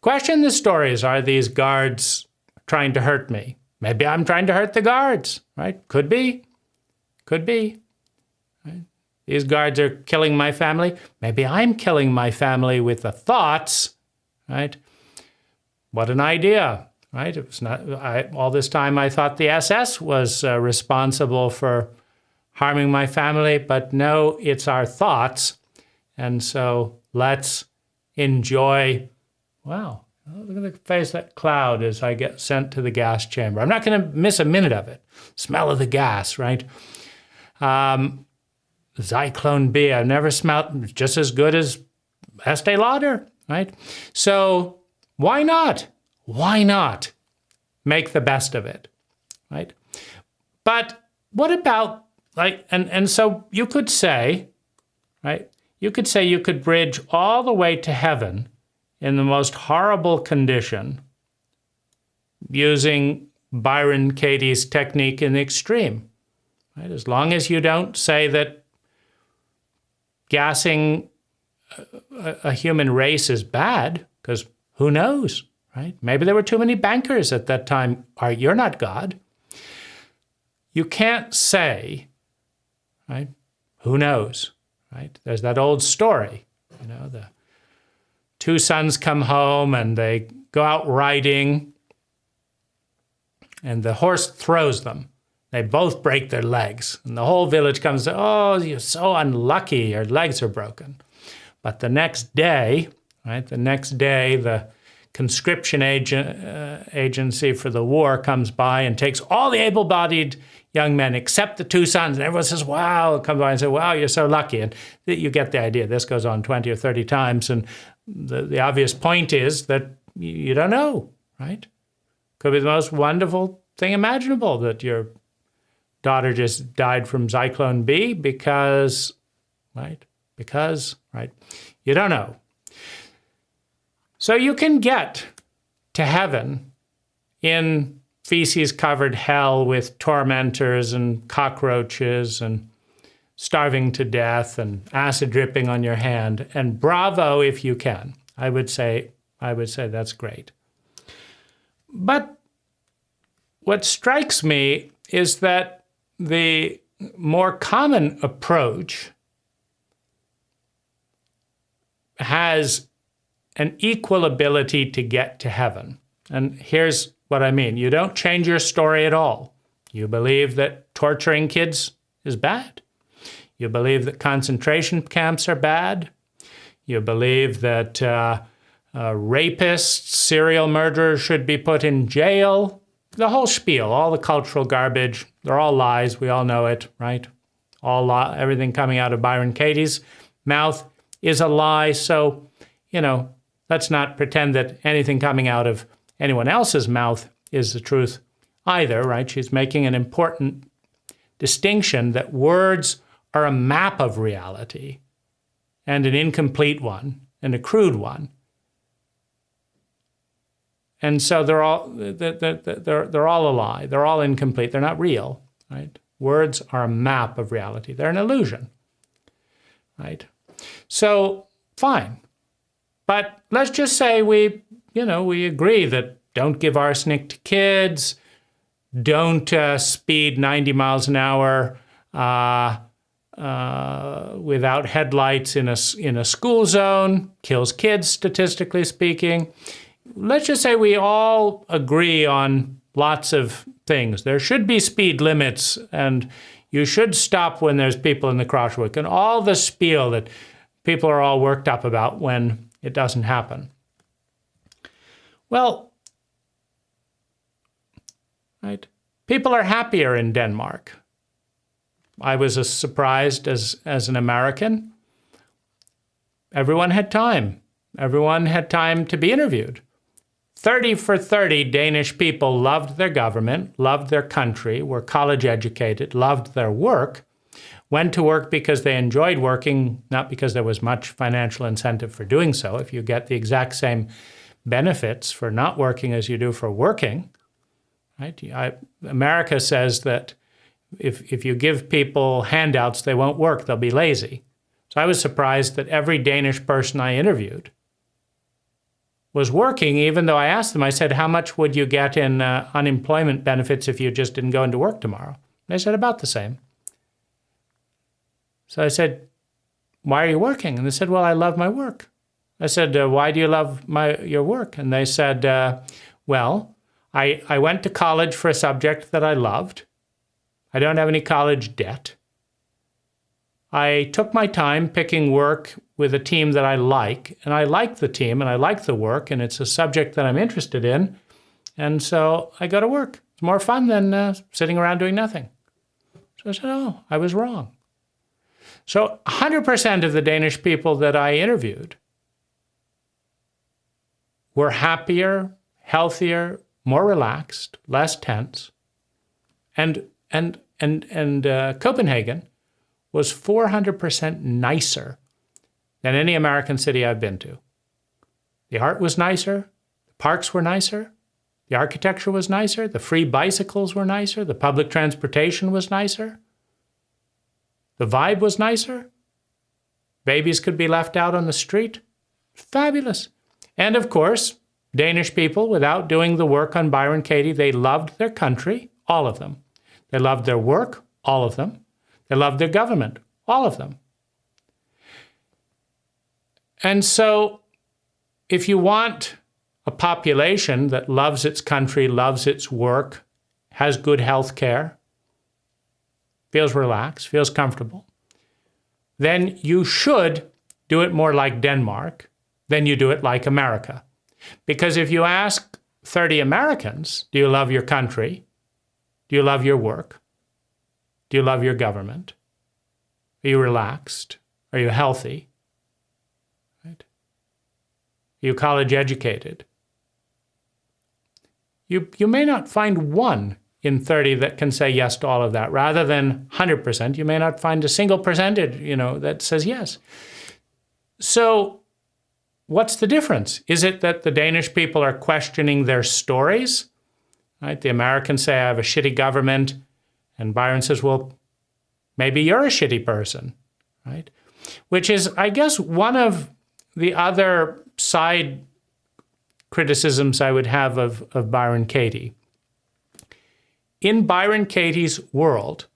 Question the stories. Are these guards trying to hurt me? Maybe I'm trying to hurt the guards, right? Could be. Right? These guards are killing my family. Maybe I'm killing my family with the thoughts, right? What an idea, right? It was not. All this time I thought the SS was responsible for harming my family, but no, it's our thoughts. And so let's enjoy, wow, look at the face of that cloud as I get sent to the gas chamber. I'm not going to miss a minute of it. Smell of the gas, right? Zyklone B, I've never smelled just as good as Estee Lauder, right? So why not? Why not make the best of it, right? But what about, and so you could say, right? You could say you could bridge all the way to heaven in the most horrible condition using Byron Katie's technique in the extreme, right? As long as you don't say that gassing a human race is bad, because who knows, right? Maybe there were too many bankers at that time. You're not God. You can't say, right? Who knows, right? There's that old story, the two sons come home and they go out riding and the horse throws them. They both break their legs. And the whole village comes, oh, you're so unlucky, your legs are broken. But the next day, right, the conscription agency for the war comes by and takes all the able-bodied young men except the two sons. And everyone says, wow, come by and say, wow, you're so lucky. And you get the idea. This goes on 20 or 30 times. And the obvious point is that you don't know, right? Could be the most wonderful thing imaginable that your daughter just died from Zyklone B because, right? You don't know. So you can get to heaven in feces-covered hell with tormentors and cockroaches and starving to death and acid dripping on your hand. And bravo if you can. I would say that's great. But what strikes me is that the more common approach has an equal ability to get to heaven. And here's what I mean. You don't change your story at all. You believe that torturing kids is bad. You believe that concentration camps are bad. You believe that rapists, serial murderers should be put in jail. The whole spiel, all the cultural garbage, they're all lies. We all know it, right? Everything coming out of Byron Katie's mouth is a lie. So, let's not pretend that anything coming out of anyone else's mouth is the truth either, right? She's making an important distinction that words are a map of reality and an incomplete one and a crude one. And so they're all a lie. They're all incomplete. They're not real, right? Words are a map of reality. They're an illusion, right? So fine. But let's just say we agree that don't give arsenic to kids, don't speed 90 miles an hour without headlights in a school zone, kills kids, statistically speaking. Let's just say we all agree on lots of things. There should be speed limits, and you should stop when there's people in the crosswalk, and all the spiel that people are all worked up about when it doesn't happen. Well, right? People are happier in Denmark. I was as surprised as an American. Everyone had time. Everyone had time to be interviewed. 30 for 30 Danish people loved their government, loved their country, were college educated, loved their work, went to work because they enjoyed working, not because there was much financial incentive for doing so. If you get the exact same benefits for not working as you do for working, right? America says that if you give people handouts, they won't work, they'll be lazy. So I was surprised that every Danish person I interviewed was working, even though I asked them, I said, how much would you get in unemployment benefits if you just didn't go into work tomorrow? And they said, about the same. So I said, why are you working? And they said, well, I love my work. I said, why do you love your work? And they said, well, I went to college for a subject that I loved. I don't have any college debt. I took my time picking work with a team that I like, and I like the team, and I like the work, and it's a subject that I'm interested in, and so I go to work. It's more fun than sitting around doing nothing. So I said, oh, I was wrong. So 100% of the Danish people that I interviewed were happier, healthier, more relaxed, less tense, and Copenhagen was 400% nicer than any American city I've been to. The art was nicer, the parks were nicer, the architecture was nicer, the free bicycles were nicer, the public transportation was nicer, the vibe was nicer, babies could be left out on the street. Fabulous. And of course, Danish people, without doing the work on Byron Katie, they loved their country, all of them. They loved their work, all of them. They loved their government, all of them. And so if you want a population that loves its country, loves its work, has good health care, feels relaxed, feels comfortable, then you should do it more like Denmark than you do it like America. Because if you ask 30 Americans, do you love your country? Do you love your work? Do you love your government? Are you relaxed? Are you healthy? Right? Are you college educated? You may not find one in 30 that can say yes to all of that. Rather than 100%, you may not find a single percentage, that says yes. So what's the difference? Is it that the Danish people are questioning their stories? Right? The Americans say, I have a shitty government. And Byron says, well, maybe you're a shitty person, right? Which is, I guess, one of the other side criticisms I would have of Byron Katie. In Byron Katie's world,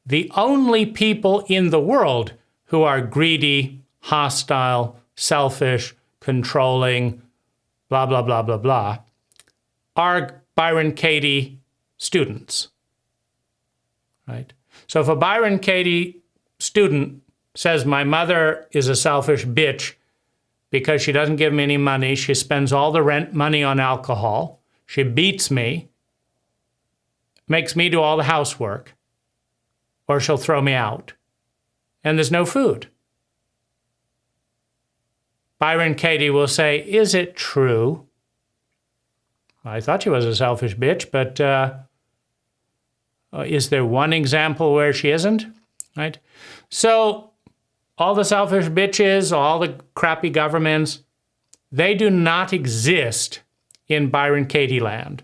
the only people in the world who are greedy, hostile, selfish, controlling, blah, blah, blah, blah, blah, are Byron Katie students. Right? So if a Byron Katie student says, my mother is a selfish bitch because she doesn't give me any money, she spends all the rent money on alcohol, she beats me, makes me do all the housework, or she'll throw me out, and there's no food. Byron Katie will say, is it true? I thought she was a selfish bitch, but is there one example where she isn't? Right? So all the selfish bitches, all the crappy governments, they do not exist in Byron Katie land.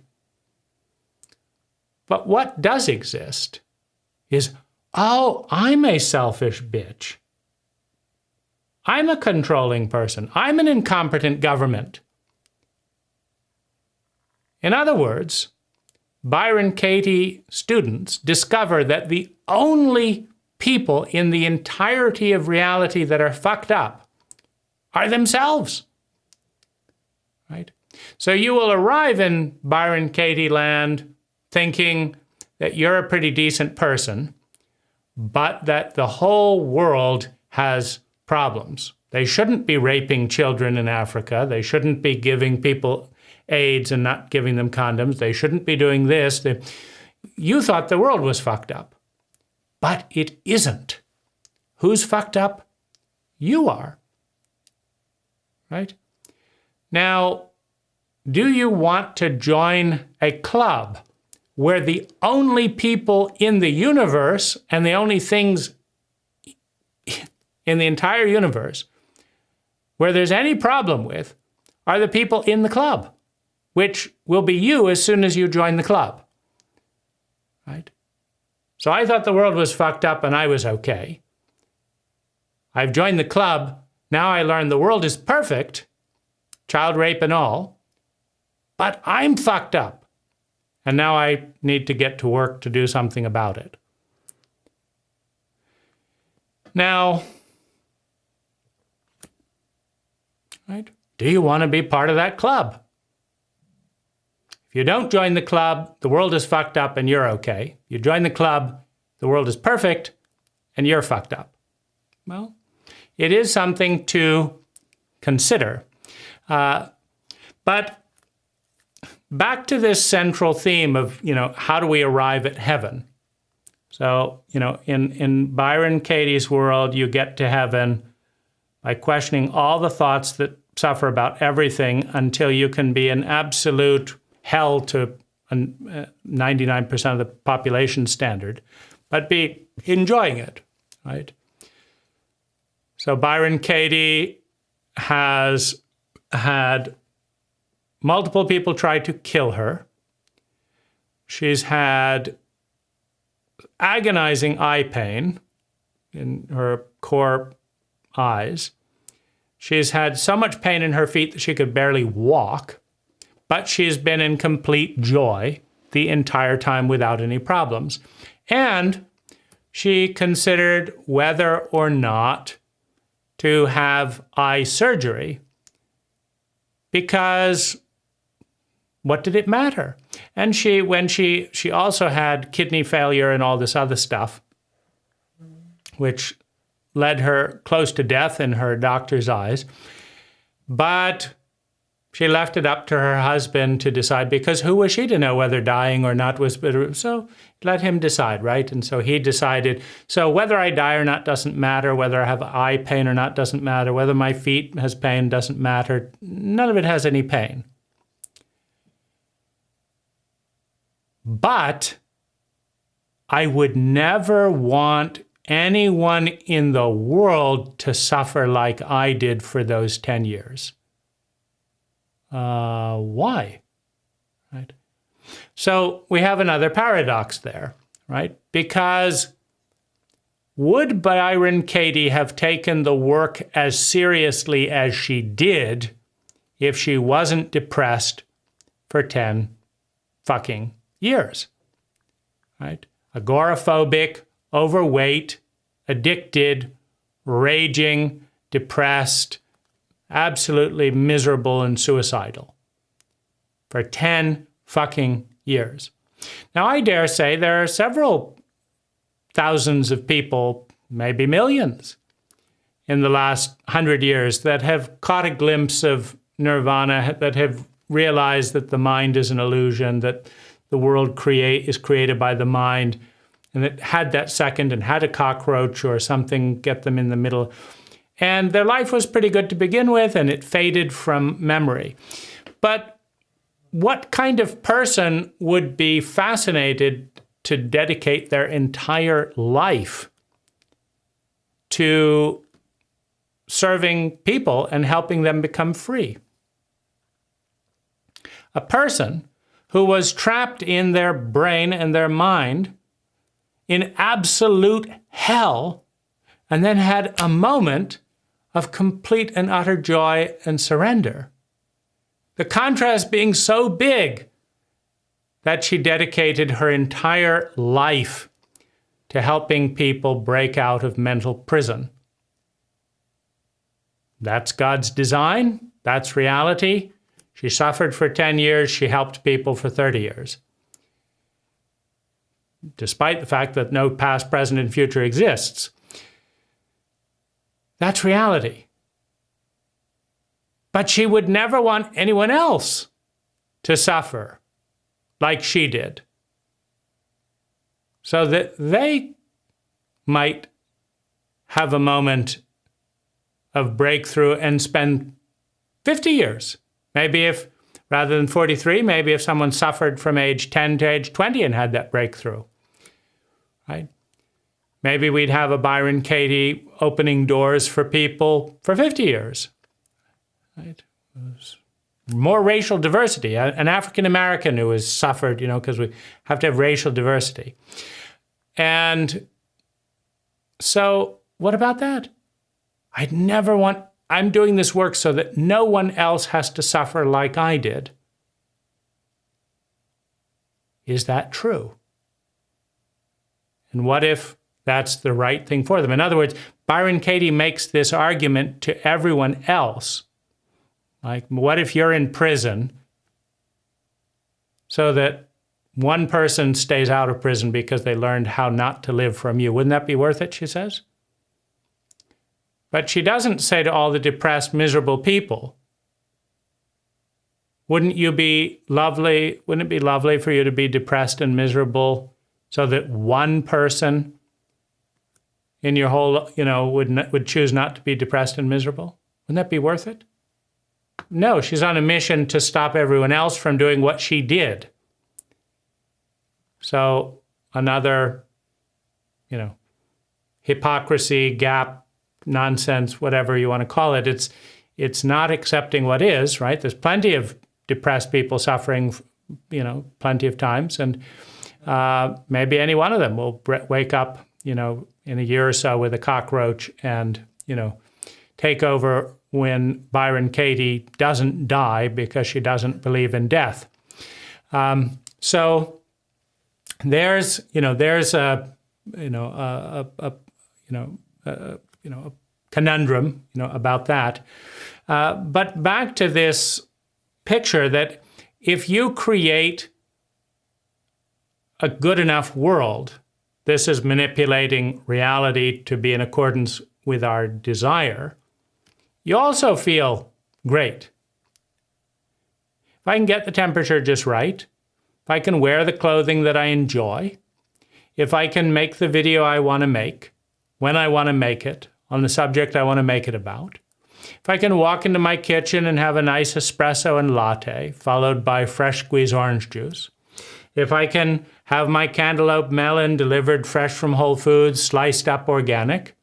But what does exist is, oh, I'm a selfish bitch. I'm a controlling person. I'm an incompetent government. In other words, Byron Katie students discover that the only people in the entirety of reality that are fucked up are themselves. Right? So you will arrive in Byron Katie land thinking that you're a pretty decent person, but that the whole world has problems. They shouldn't be raping children in Africa. They shouldn't be giving people AIDS and not giving them condoms. They shouldn't be doing this. You thought the world was fucked up, but it isn't. Who's fucked up? You are. Right? Now, do you want to join a club where the only people in the universe and the only things in the entire universe where there's any problem with are the people in the club, which will be you as soon as you join the club, right? So I thought the world was fucked up and I was okay. I've joined the club. Now I learned the world is perfect, child rape and all, but I'm fucked up. And now I need to get to work to do something about it. Now, right? Do you want to be part of that club? If you don't join the club, the world is fucked up and you're okay. You join the club, the world is perfect and you're fucked up. Well, it is something to consider. But back to this central theme of, how do we arrive at heaven? So, in Byron Katie's world, you get to heaven by questioning all the thoughts that suffer about everything until you can be an absolute hell to 99% of the population standard, but be enjoying it, right? So Byron Katie has had multiple people try to kill her. She's had agonizing eye pain in her core eyes. She's had so much pain in her feet that she could barely walk, but she's been in complete joy the entire time without any problems. And she considered whether or not to have eye surgery because what did it matter? And when she also had kidney failure and all this other stuff, which led her close to death in her doctor's eyes. But she left it up to her husband to decide, because who was she to know whether dying or not was better? So let him decide, right? And so he decided, so whether I die or not doesn't matter, whether I have eye pain or not doesn't matter, whether my feet has pain doesn't matter. None of it has any pain. But I would never want anyone in the world to suffer like I did for those 10 years. Why? Right? So we have another paradox there, right? Because would Byron Katie have taken the work as seriously as she did if she wasn't depressed for 10 fucking years? Right? Agoraphobic, overweight, addicted, raging, depressed, absolutely miserable and suicidal for 10 fucking years. Now, I dare say there are several thousands of people, maybe millions, in the last 100 years that have caught a glimpse of nirvana, that have realized that the mind is an illusion, that the world is created by the mind, and that had that second and had a cockroach or something get them in the middle. And their life was pretty good to begin with, and it faded from memory. But what kind of person would be fascinated to dedicate their entire life to serving people and helping them become free? a person who was trapped in their brain and their mind in absolute hell, and then had a moment of complete and utter joy and surrender. The contrast being so big that she dedicated her entire life to helping people break out of mental prison. That's God's design. That's reality. She suffered for 10 years. She helped people for 30 years. Despite the fact that no past, present, and future exists. That's reality. But she would never want anyone else to suffer like she did, so that they might have a moment of breakthrough and spend 50 years. Maybe if, rather than 43, maybe if someone suffered from age 10 to age 20 and had that breakthrough, right? Maybe we'd have a Byron Katie opening doors for people for 50 years, right? More racial diversity, an African-American who has suffered, because we have to have racial diversity. And so what about that? I'm doing this work so that no one else has to suffer like I did. Is that true? And what if that's the right thing for them? In other words, Byron Katie makes this argument to everyone else. Like, what if you're in prison so that one person stays out of prison because they learned how not to live from you? Wouldn't that be worth it, she says? But she doesn't say to all the depressed, miserable people, wouldn't it be lovely for you to be depressed and miserable so that one person in your whole, would choose not to be depressed and miserable? Wouldn't that be worth it? No, she's on a mission to stop everyone else from doing what she did. So another, hypocrisy, gap, nonsense, whatever you want to call it. It's not accepting what is, right? There's plenty of depressed people suffering, plenty of times. And maybe any one of them will wake up, in a year or so with a cockroach and, take over when Byron Katie doesn't die because she doesn't believe in death. So there's a conundrum, about that. But back to this picture that if you create a good enough world, this is manipulating reality to be in accordance with our desire, you also feel great. If I can get the temperature just right, if I can wear the clothing that I enjoy, if I can make the video I want to make, when I want to make it, on the subject I want to make it about, if I can walk into my kitchen and have a nice espresso and latte, followed by fresh squeezed orange juice, if I can have my cantaloupe melon delivered fresh from Whole Foods, sliced up organic,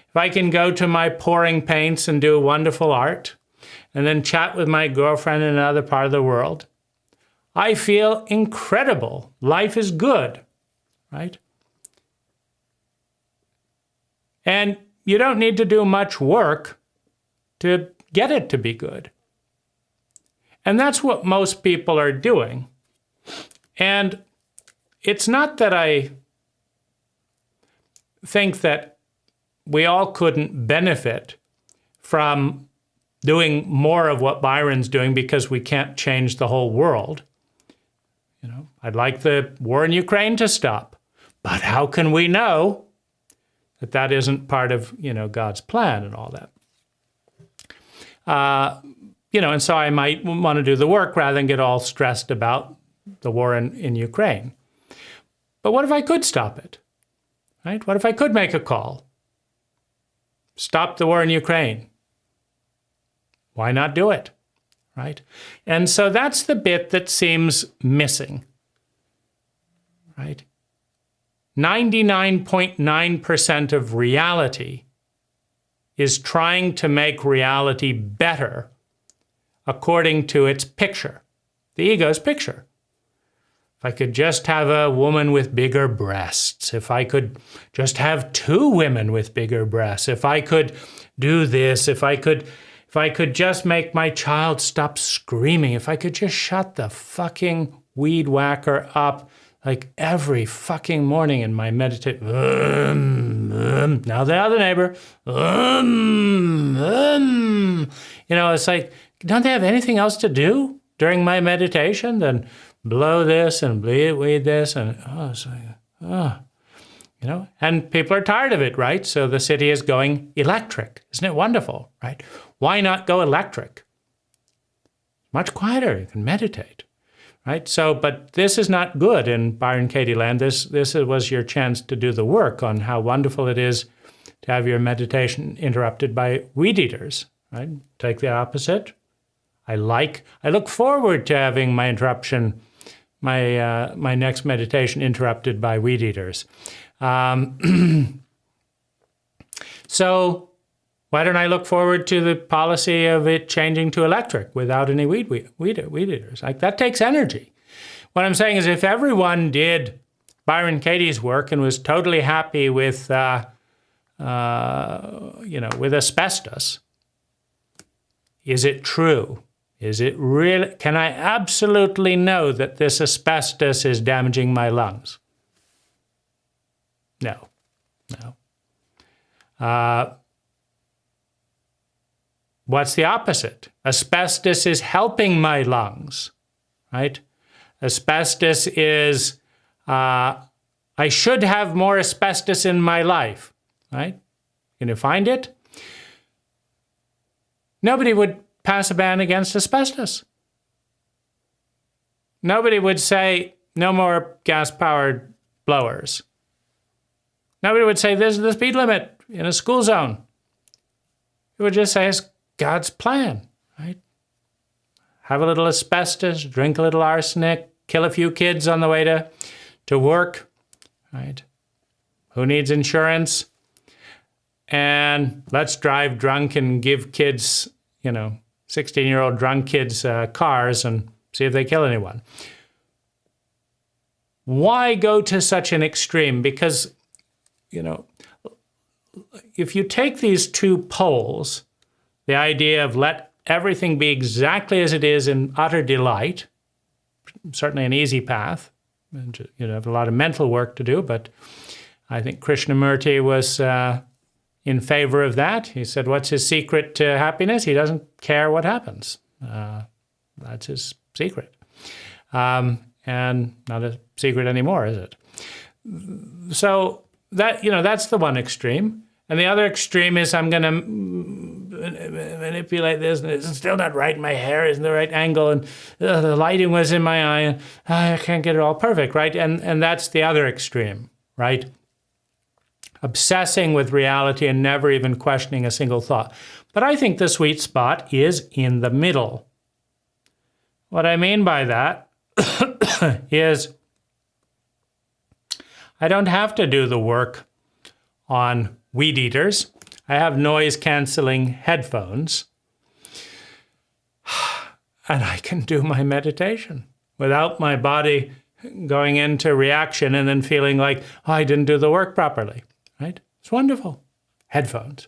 if I can go to my pouring paints and do wonderful art, and then chat with my girlfriend in another part of the world, I feel incredible. Life is good, right? And you don't need to do much work to get it to be good. And that's what most people are doing. And it's not that I think that we all couldn't benefit from doing more of what Byron's doing because we can't change the whole world. I'd like the war in Ukraine to stop. But how can we know that that isn't part of, God's plan and all that? And so I might want to do the work rather than get all stressed about the war in Ukraine. But what if I could stop it, right? What if I could make a call? Stop the war in Ukraine. Why not do it, right? And so that's the bit that seems missing, right? 99.9% of reality is trying to make reality better according to its picture. the ego's picture. If I could just have a woman with bigger breasts, if I could just have 2 women with bigger breasts, if I could do this, if I could just make my child stop screaming, if I could just shut the fucking weed whacker up like every fucking morning in my meditation. Now the other neighbor. It's like, don't they have anything else to do during my meditation than blow this and weed this? And and people are tired of it, right? So the city is going electric. Isn't it wonderful, right? Why not go electric? Much quieter, you can meditate. Right? So, but this is not good in Byron Katie land. This was your chance to do the work on how wonderful it is to have your meditation interrupted by weed eaters. Right? Take the opposite. I look forward to having my interruption, my next meditation interrupted by weed eaters. So, why don't I look forward to the policy of it changing to electric without any weed eaters? Like, that takes energy. What I'm saying is, if everyone did Byron Katie's work and was totally happy with, with asbestos, is it true? Is it really? Can I absolutely know that this asbestos is damaging my lungs? No. What's the opposite? Asbestos is helping my lungs, right? Asbestos is, I should have more asbestos in my life, right? Can you find it? Nobody would pass a ban against asbestos. Nobody would say, no more gas-powered blowers. Nobody would say, this is the speed limit in a school zone. It would just say, it's God's plan, right? Have a little asbestos, drink a little arsenic, kill a few kids on the way to work, right? Who needs insurance? And let's drive drunk and give kids, 16-year-old drunk kids cars and see if they kill anyone. Why go to such an extreme? Because, if you take these 2 poles, the idea of let everything be exactly as it is in utter delight, certainly an easy path. And, have a lot of mental work to do, but I think Krishnamurti was in favor of that. He said, what's his secret to happiness? He doesn't care what happens. That's his secret. And not a secret anymore, is it? So that, that's the one extreme. And the other extreme is I'm going to manipulate this, and it's still not right. My hair isn't the right angle, and the lighting was in my eye, and I can't get it all perfect, right? And that's the other extreme, right? Obsessing with reality and never even questioning a single thought. But I think the sweet spot is in the middle. What I mean by that is I don't have to do the work on weed eaters. I have noise-canceling headphones, and I can do my meditation without my body going into reaction and then feeling like, oh, I didn't do the work properly, right? It's wonderful. Headphones.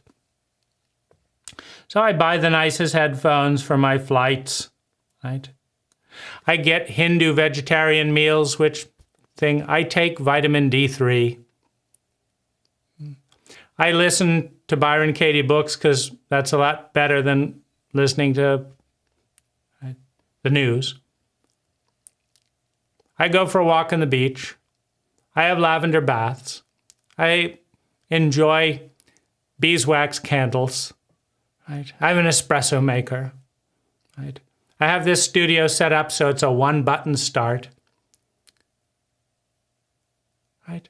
So I buy the nicest headphones for my flights, right? I get Hindu vegetarian meals, I take vitamin D3. I listen to Byron Katie books because that's a lot better than listening to the news. I go for a walk on the beach. I have lavender baths. I enjoy beeswax candles. Right? I have an espresso maker. Right? I have this studio set up so it's a one-button start. Right?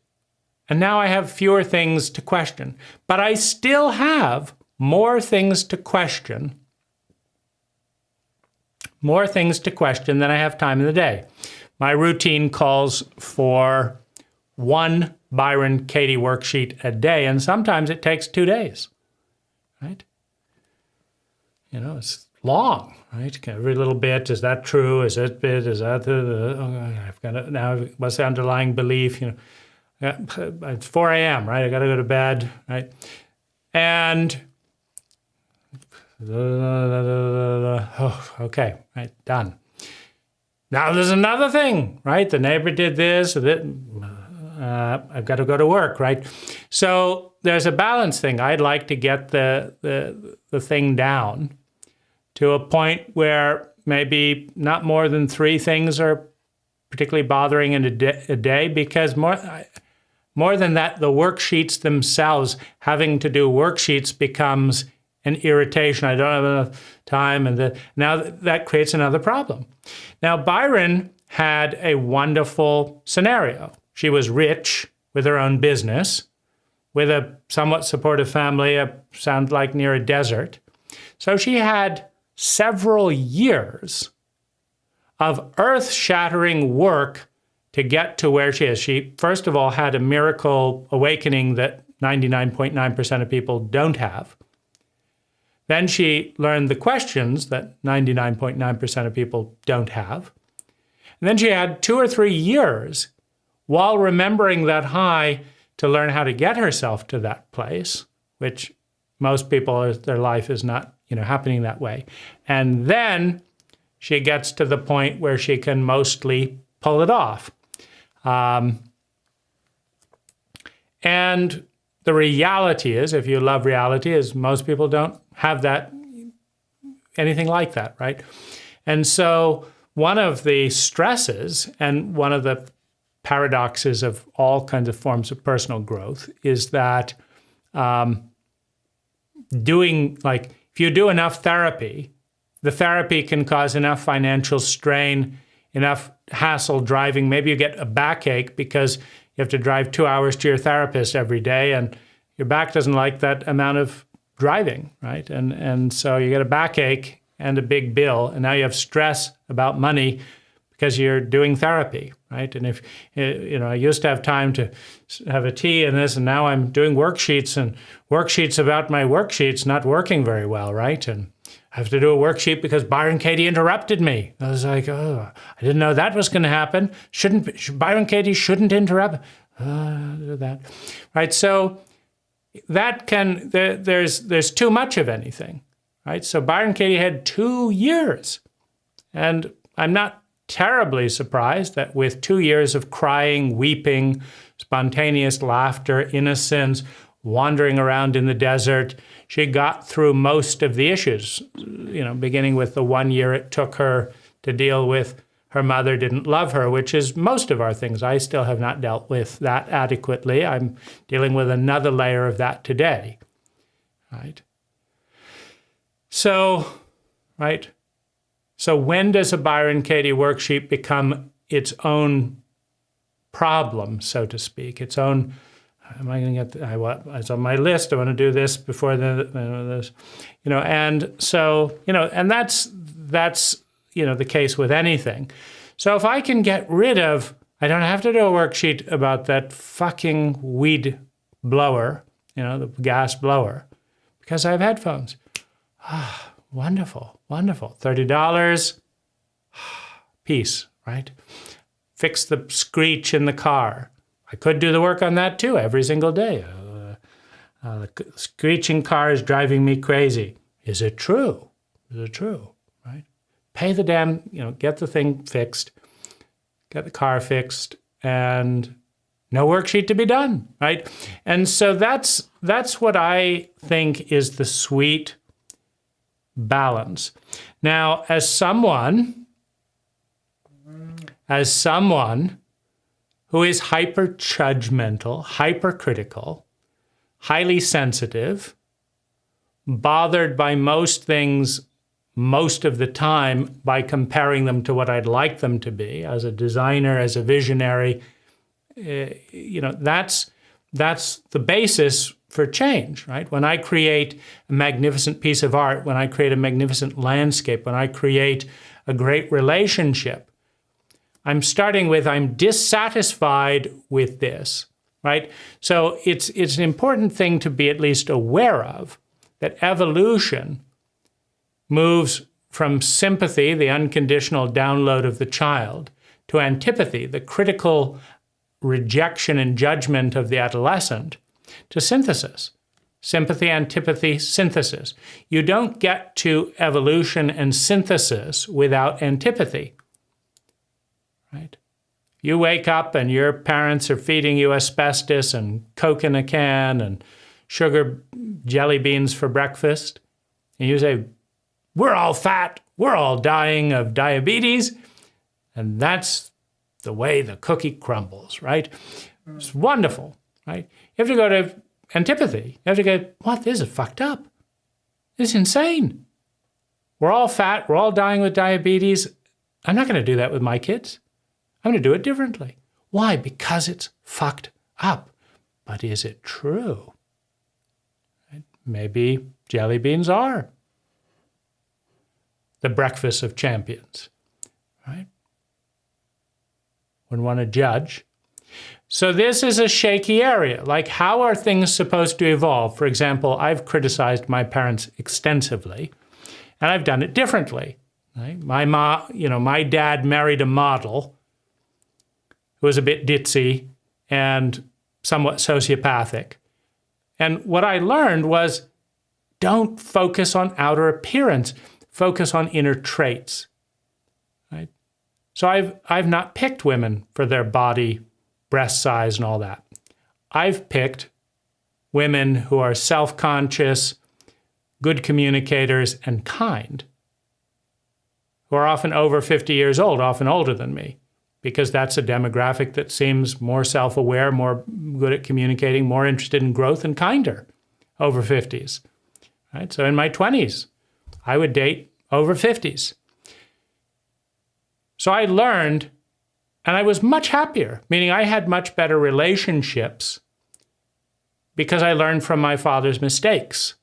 And now I have fewer things to question. But I still have more things to question. More things to question than I have time in the day. My routine calls for 1 Byron Katie worksheet a day, and sometimes it takes 2 days. Right? It's long, right? Every little bit, is that true? Is that bit? Is that I've got to, now what's the underlying belief? It's 4 a.m., right? I got to go to bed, right? And okay, right, done. Now there's another thing, right? The neighbor did this, I've got to go to work, right? So there's a balance thing. I'd like to get the thing down to a point where maybe not more than 3 things are particularly bothering in a day, because more than that, the worksheets themselves, having to do worksheets becomes an irritation. I don't have enough time, and now that creates another problem. Now, Byron had a wonderful scenario. She was rich with her own business, with a somewhat supportive family, sounds like near a desert. So she had several years of earth-shattering work to get to where she is. She, first of all, had a miracle awakening that 99.9% of people don't have. Then she learned the questions that 99.9% of people don't have. And then she had 2 or 3 years while remembering that high to learn how to get herself to that place, which most people, their life is not, happening that way. And then she gets to the point where she can mostly pull it off. And the reality is, if you love reality, is most people don't have that, anything like that, right? And so one of the stresses and one of the paradoxes of all kinds of forms of personal growth is that if you do enough therapy, the therapy can cause enough financial strain, enough hassle driving. Maybe you get a backache because you have to drive 2 hours to your therapist every day, and your back doesn't like that amount of driving, right? And so you get a backache and a big bill, and now you have stress about money because you're doing therapy, right? And if, I used to have time to have a tea and this, and now I'm doing worksheets, and worksheets about my worksheets not working very well, right? And I have to do a worksheet because Byron Katie interrupted me. I was like, I didn't know that was going to happen. Byron Katie shouldn't interrupt. That, right? So that there's too much of anything, right? So Byron Katie had 2 years, and I'm not terribly surprised that with 2 years of crying, weeping, spontaneous laughter, innocence, wandering around in the desert, she got through most of the issues, beginning with the 1 year it took her to deal with her mother didn't love her, which is most of our things. I still have not dealt with that adequately. I'm dealing with another layer of that today, right? So, right? So when does a Byron Katie worksheet become its own problem, so to speak? Its own, am I going to get, it's on my list, I want to do this before this, and so, and that's the case with anything. So if I can get rid of, I don't have to do a worksheet about that fucking weed blower, the gas blower, because I have headphones. Wonderful, wonderful. $30, peace, right? Fix the screech in the car. I could do the work on that too every single day. The screeching car is driving me crazy. Is it true? Is it true, right? Pay the damn, get the thing fixed, get the car fixed, and no worksheet to be done, right? And so that's what I think is the sweet balance. Now, as someone who is hyper-judgmental, hypercritical, highly sensitive, bothered by most things most of the time by comparing them to what I'd like them to be, as a designer, as a visionary, that's the basis for change, right? When I create a magnificent piece of art, when I create a magnificent landscape, when I create a great relationship, I'm starting with, I'm dissatisfied with this, right? So it's an important thing to be at least aware of, that evolution moves from sympathy, the unconditional download of the child, to antipathy, the critical rejection and judgment of the adolescent, to synthesis. Sympathy, antipathy, synthesis. You don't get to evolution and synthesis without antipathy, right? You wake up and your parents are feeding you asbestos and Coke in a can and sugar jelly beans for breakfast. And you say, we're all fat, we're all dying of diabetes. And that's the way the cookie crumbles, right? It's wonderful, right? You have to go to antipathy. You have to go, what? This is fucked up. This is insane. We're all fat, we're all dying with diabetes. I'm not going to do that with my kids. I'm going to do it differently. Why? Because it's fucked up. But is it true? Right? Maybe jelly beans are the breakfast of champions, right? Wouldn't want to judge. So this is a shaky area. Like, how are things supposed to evolve? For example, I've criticized my parents extensively, and I've done it differently. Right? My dad married a model who was a bit ditzy and somewhat sociopathic. And what I learned was, don't focus on outer appearance. Focus on inner traits. Right? So I've not picked women for their body, breast size, and all that. I've picked women who are self-conscious, good communicators, and kind, who are often over 50 years old, often older than me, because that's a demographic that seems more self-aware, more good at communicating, more interested in growth, and kinder over 50s. Right? So in my 20s, I would date over 50s. So I learned, and I was much happier, meaning I had much better relationships because I learned from my father's mistakes.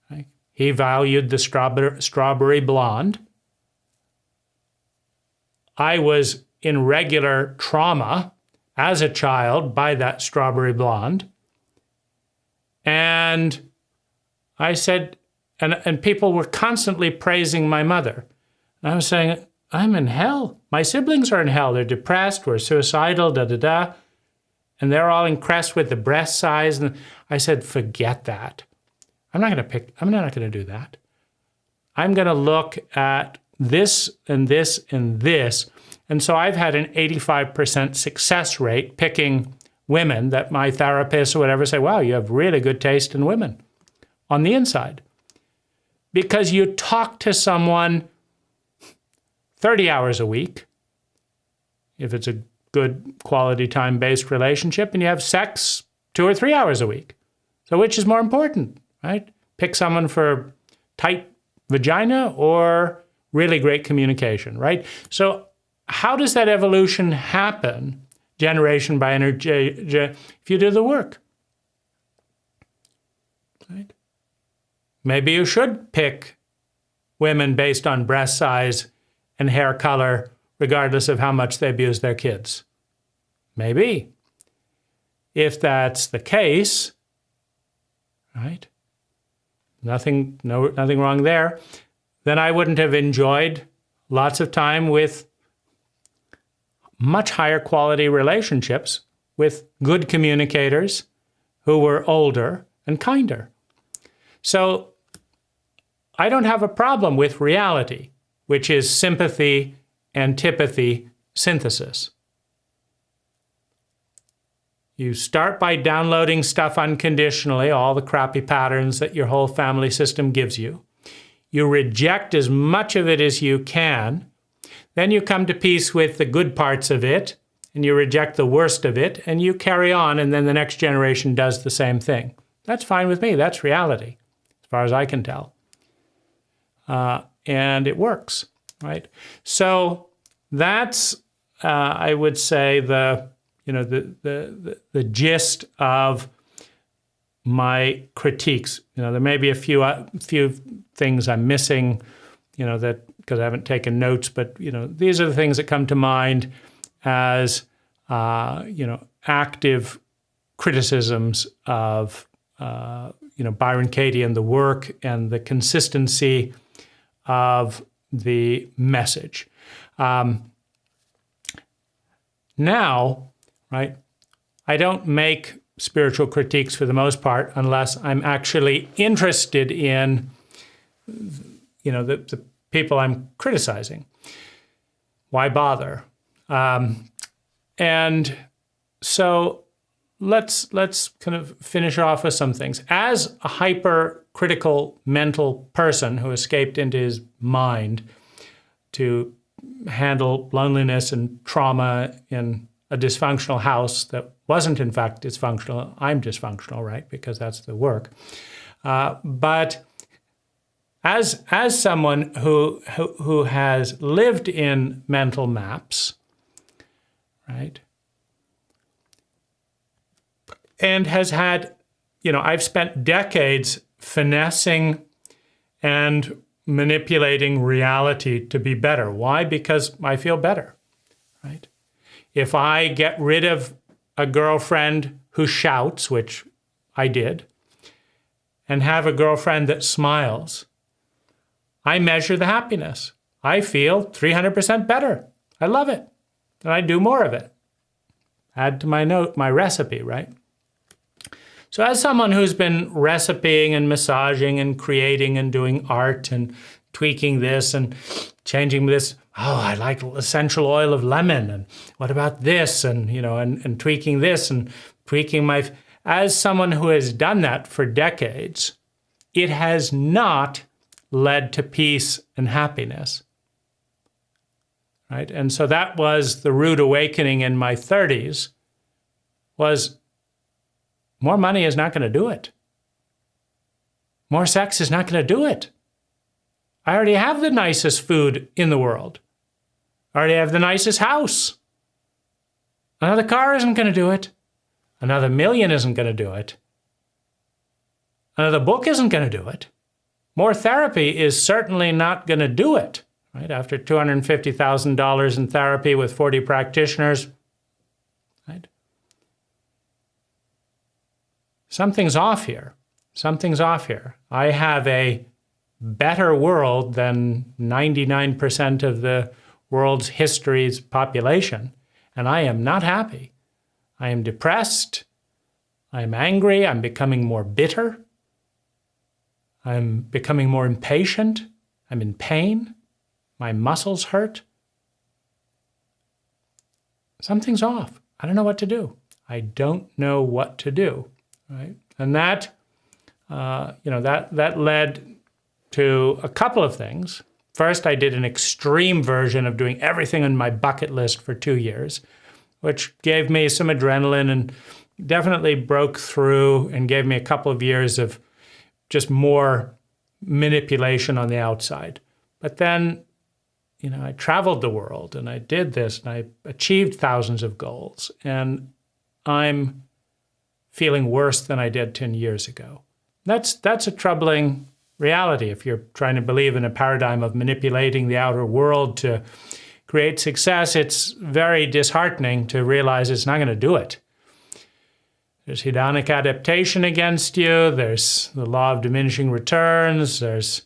Right? He valued the strawberry blonde. I was in regular trauma as a child by that strawberry blonde. And I said, and people were constantly praising my mother. And I was saying, I'm in hell. My siblings are in hell. They're depressed, we're suicidal, da-da-da. And they're all impressed with the breast size. And I said, forget that. I'm not going to do that. I'm going to look at this and this and this. And so I've had an 85% success rate picking women that my therapist or whatever say, wow, you have really good taste in women on the inside. Because you talk to someone 30 hours a week, if it's a good quality time-based relationship, and you have sex 2 or 3 hours a week. So which is more important, right? Pick someone for tight vagina or really great communication, right? So how does that evolution happen, generation by generation, if you do the work? Right? Maybe you should pick women based on breast size and hair color, regardless of how much they abuse their kids. Maybe. If that's the case, right? Nothing wrong there. Then I wouldn't have enjoyed lots of time with much higher quality relationships with good communicators who were older and kinder. So I don't have a problem with reality, which is sympathy, antipathy, synthesis. You start by downloading stuff unconditionally, all the crappy patterns that your whole family system gives you. You reject as much of it as you can. Then you come to peace with the good parts of it, and you reject the worst of it, and you carry on, and then the next generation does the same thing. That's fine with me. That's reality, as far as I can tell. And it works, right? So that's, I would say, the gist of my critiques. There may be a few things I'm missing, that because I haven't taken notes, but these are the things that come to mind as active criticisms of Byron Katie and the work and the consistency of the message. Now, right, I don't make spiritual critiques for the most part unless I'm actually interested in, the people I'm criticizing. Why bother? And so let's kind of finish off with some things. As a hypercritical mental person who escaped into his mind to handle loneliness and trauma in a dysfunctional house that wasn't in fact dysfunctional. I'm dysfunctional, right? Because that's the work. But as someone who has lived in mental maps, right? And has had, I've spent decades finessing and manipulating reality to be better. Why? Because I feel better, right? If I get rid of a girlfriend who shouts, which I did, and have a girlfriend that smiles, I measure the happiness. I feel 300% better. I love it. And I do more of it. Add to my recipe, right? So as someone who's been recipeing and massaging and creating and doing art and tweaking this and changing this, I like essential oil of lemon, and what about this, and and tweaking this and tweaking as someone who has done that for decades, it has not led to peace and happiness. Right? And so that was the rude awakening in my 30s, was more money is not going to do it. More sex is not going to do it. I already have the nicest food in the world. I already have the nicest house. Another car isn't going to do it. Another million isn't going to do it. Another book isn't going to do it. More therapy is certainly not going to do it. Right? After $250,000 in therapy with 40 practitioners, right? Something's off here. Something's off here. I have a better world than 99% of the world's history's population, and I am not happy. I am depressed. I am angry. I'm becoming more bitter. I'm becoming more impatient. I'm in pain. My muscles hurt. Something's off. I don't know what to do. I don't know what to do. Right, and that, that led to a couple of things. First, I did an extreme version of doing everything on my bucket list for 2 years, which gave me some adrenaline and definitely broke through and gave me a couple of years of just more manipulation on the outside. But then, I traveled the world and I did this and I achieved thousands of goals, and I'm feeling worse than I did 10 years ago. That's a troubling reality if you're trying to believe in a paradigm of manipulating the outer world to create success. It's very disheartening to realize it's not going to do it. There's hedonic adaptation against you. There's the law of diminishing returns. It's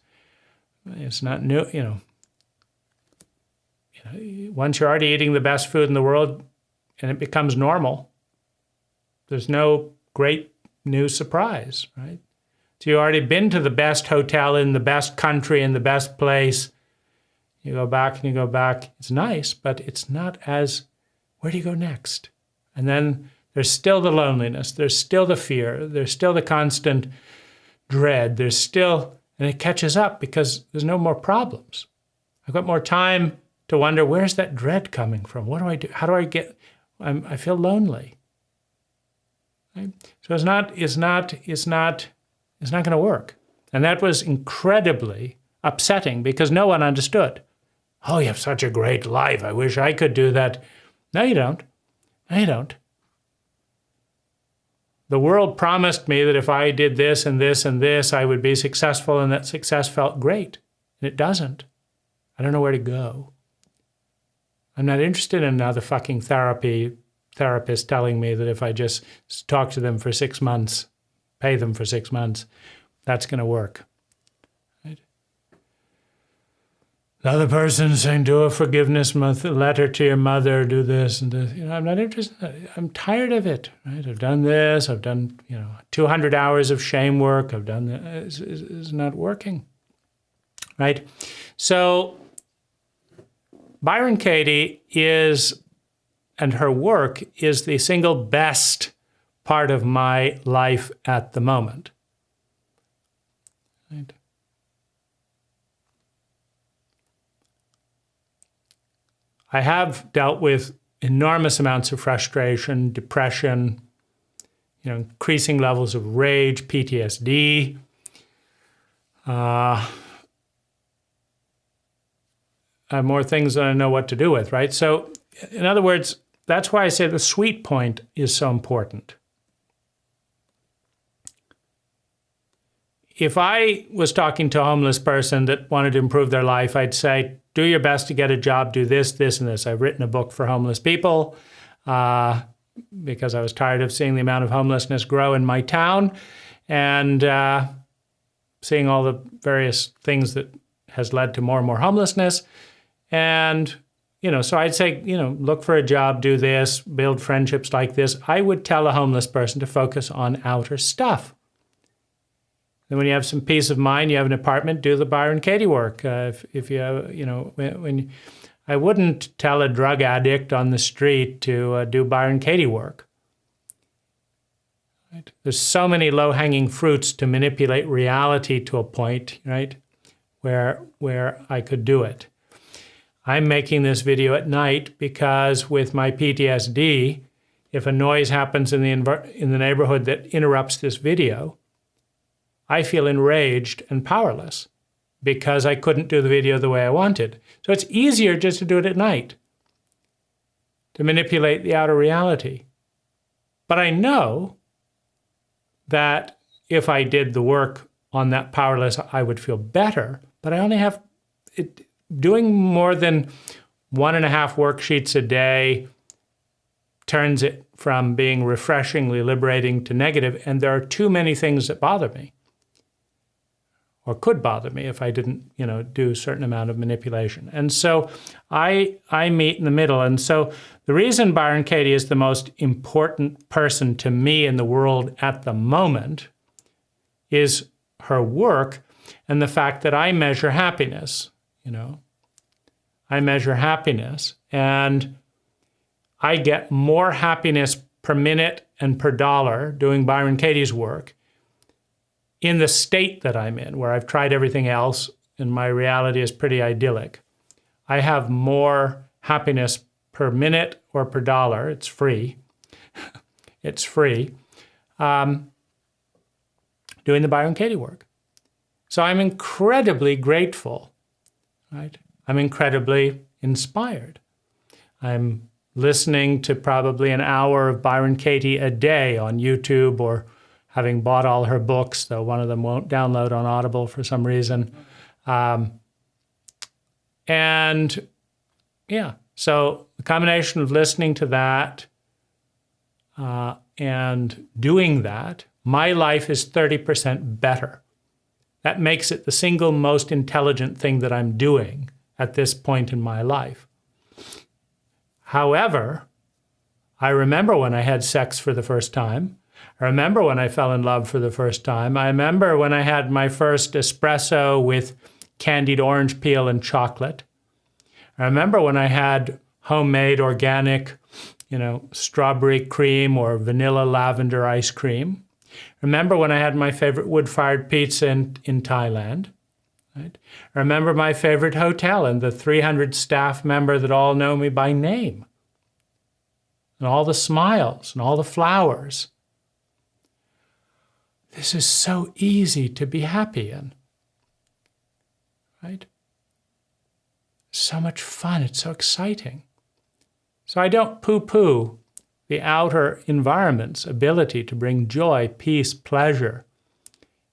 not new, once you're already eating the best food in the world and it becomes normal, there's no great new surprise, right? So you've already been to the best hotel in the best country in the best place. You go back and you go back. It's nice, but it's not as, where do you go next? And then there's still the loneliness. There's still the fear. There's still the constant dread. There's still, and it catches up because there's no more problems. I've got more time to wonder, where's that dread coming from? What do I do? How do I get, I feel lonely. Right? So it's not going to work. And that was incredibly upsetting because no one understood. Oh, you have such a great life. I wish I could do that. No, you don't. No, you don't. The world promised me that if I did this and this and this, I would be successful, and that success felt great. And it doesn't. I don't know where to go. I'm not interested in another fucking therapist telling me that if I just talk to them for 6 months, pay them for 6 months, that's going to work. Right? The other person saying, do a forgiveness letter to your mother, do this and this. I'm not interested. I'm tired of it, right? I've done this. I've done, 200 hours of shame work. I've done this. It's not working, right? So Byron Katie and her work is the single best part of my life at the moment, right? I have dealt with enormous amounts of frustration, depression, increasing levels of rage, PTSD. I have more things than I know what to do with, right? So, in other words, that's why I say the sweet point is so important. If I was talking to a homeless person that wanted to improve their life, I'd say, do your best to get a job, do this, this, and this. I've written a book for homeless people because I was tired of seeing the amount of homelessness grow in my town and seeing all the various things that has led to more and more homelessness. And, so I'd say, look for a job, do this, build friendships like this. I would tell a homeless person to focus on outer stuff. Then when you have some peace of mind, you have an apartment, do the Byron Katie work. If you have, when I wouldn't tell a drug addict on the street to do Byron Katie work. Right? There's so many low-hanging fruits to manipulate reality to a point, right, where I could do it. I'm making this video at night because with my PTSD, if a noise happens in the neighborhood that interrupts this video, I feel enraged and powerless because I couldn't do the video the way I wanted. So it's easier just to do it at night, to manipulate the outer reality. But I know that if I did the work on that powerless, I would feel better. But I only have it. Doing more than 1.5 worksheets a day turns it from being refreshingly liberating to negative, and there are too many things that bother me. Or could bother me if I didn't, do a certain amount of manipulation. And so I meet in the middle. And so the reason Byron Katie is the most important person to me in the world at the moment is her work and the fact that I measure happiness, I measure happiness, and I get more happiness per minute and per dollar doing Byron Katie's work in the state that I'm in, where I've tried everything else and my reality is pretty idyllic. I have more happiness per minute or per dollar. It's free. It's free. Doing the Byron Katie work. So I'm incredibly grateful, right? I'm incredibly inspired. I'm listening to probably an hour of Byron Katie a day on YouTube, or having bought all her books, though one of them won't download on Audible for some reason. And yeah, so the combination of listening to that and doing that, my life is 30% better. That makes it the single most intelligent thing that I'm doing at this point in my life. However, I remember when I had sex for the first time. I remember when I fell in love for the first time. I remember when I had my first espresso with candied orange peel and chocolate. I remember when I had homemade organic, strawberry cream or vanilla lavender ice cream. Remember when I had my favorite wood-fired pizza in Thailand. Right? I remember my favorite hotel and the 300 staff member that all know me by name. And all the smiles and all the flowers. This is so easy to be happy in, right? So much fun, it's so exciting. So I don't poo-poo the outer environment's ability to bring joy, peace, pleasure.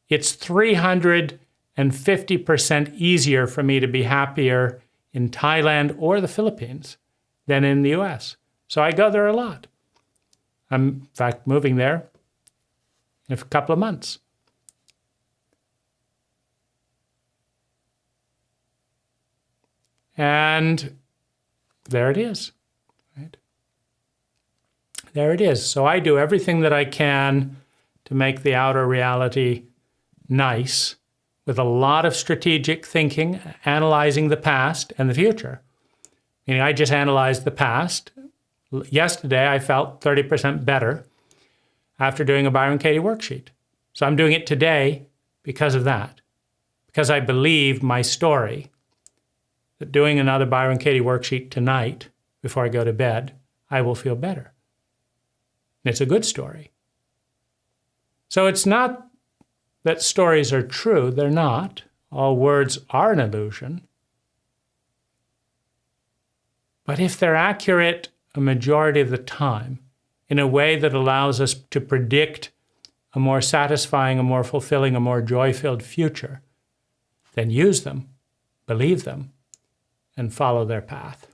It's 350% easier for me to be happier in Thailand or the Philippines than in the US. So I go there a lot. I'm, in fact, moving there in a couple of months. And there it is. Right? There it is. So I do everything that I can to make the outer reality nice, with a lot of strategic thinking, analyzing the past and the future. Meaning I just analyzed the past. Yesterday, I felt 30% better after doing a Byron Katie worksheet. So I'm doing it today because of that. Because I believe my story that doing another Byron Katie worksheet tonight before I go to bed, I will feel better. And it's a good story. So it's not that stories are true. They're not. All words are an illusion. But if they're accurate a majority of the time, in a way that allows us to predict a more satisfying, a more fulfilling, a more joy-filled future, then use them, believe them, and follow their path.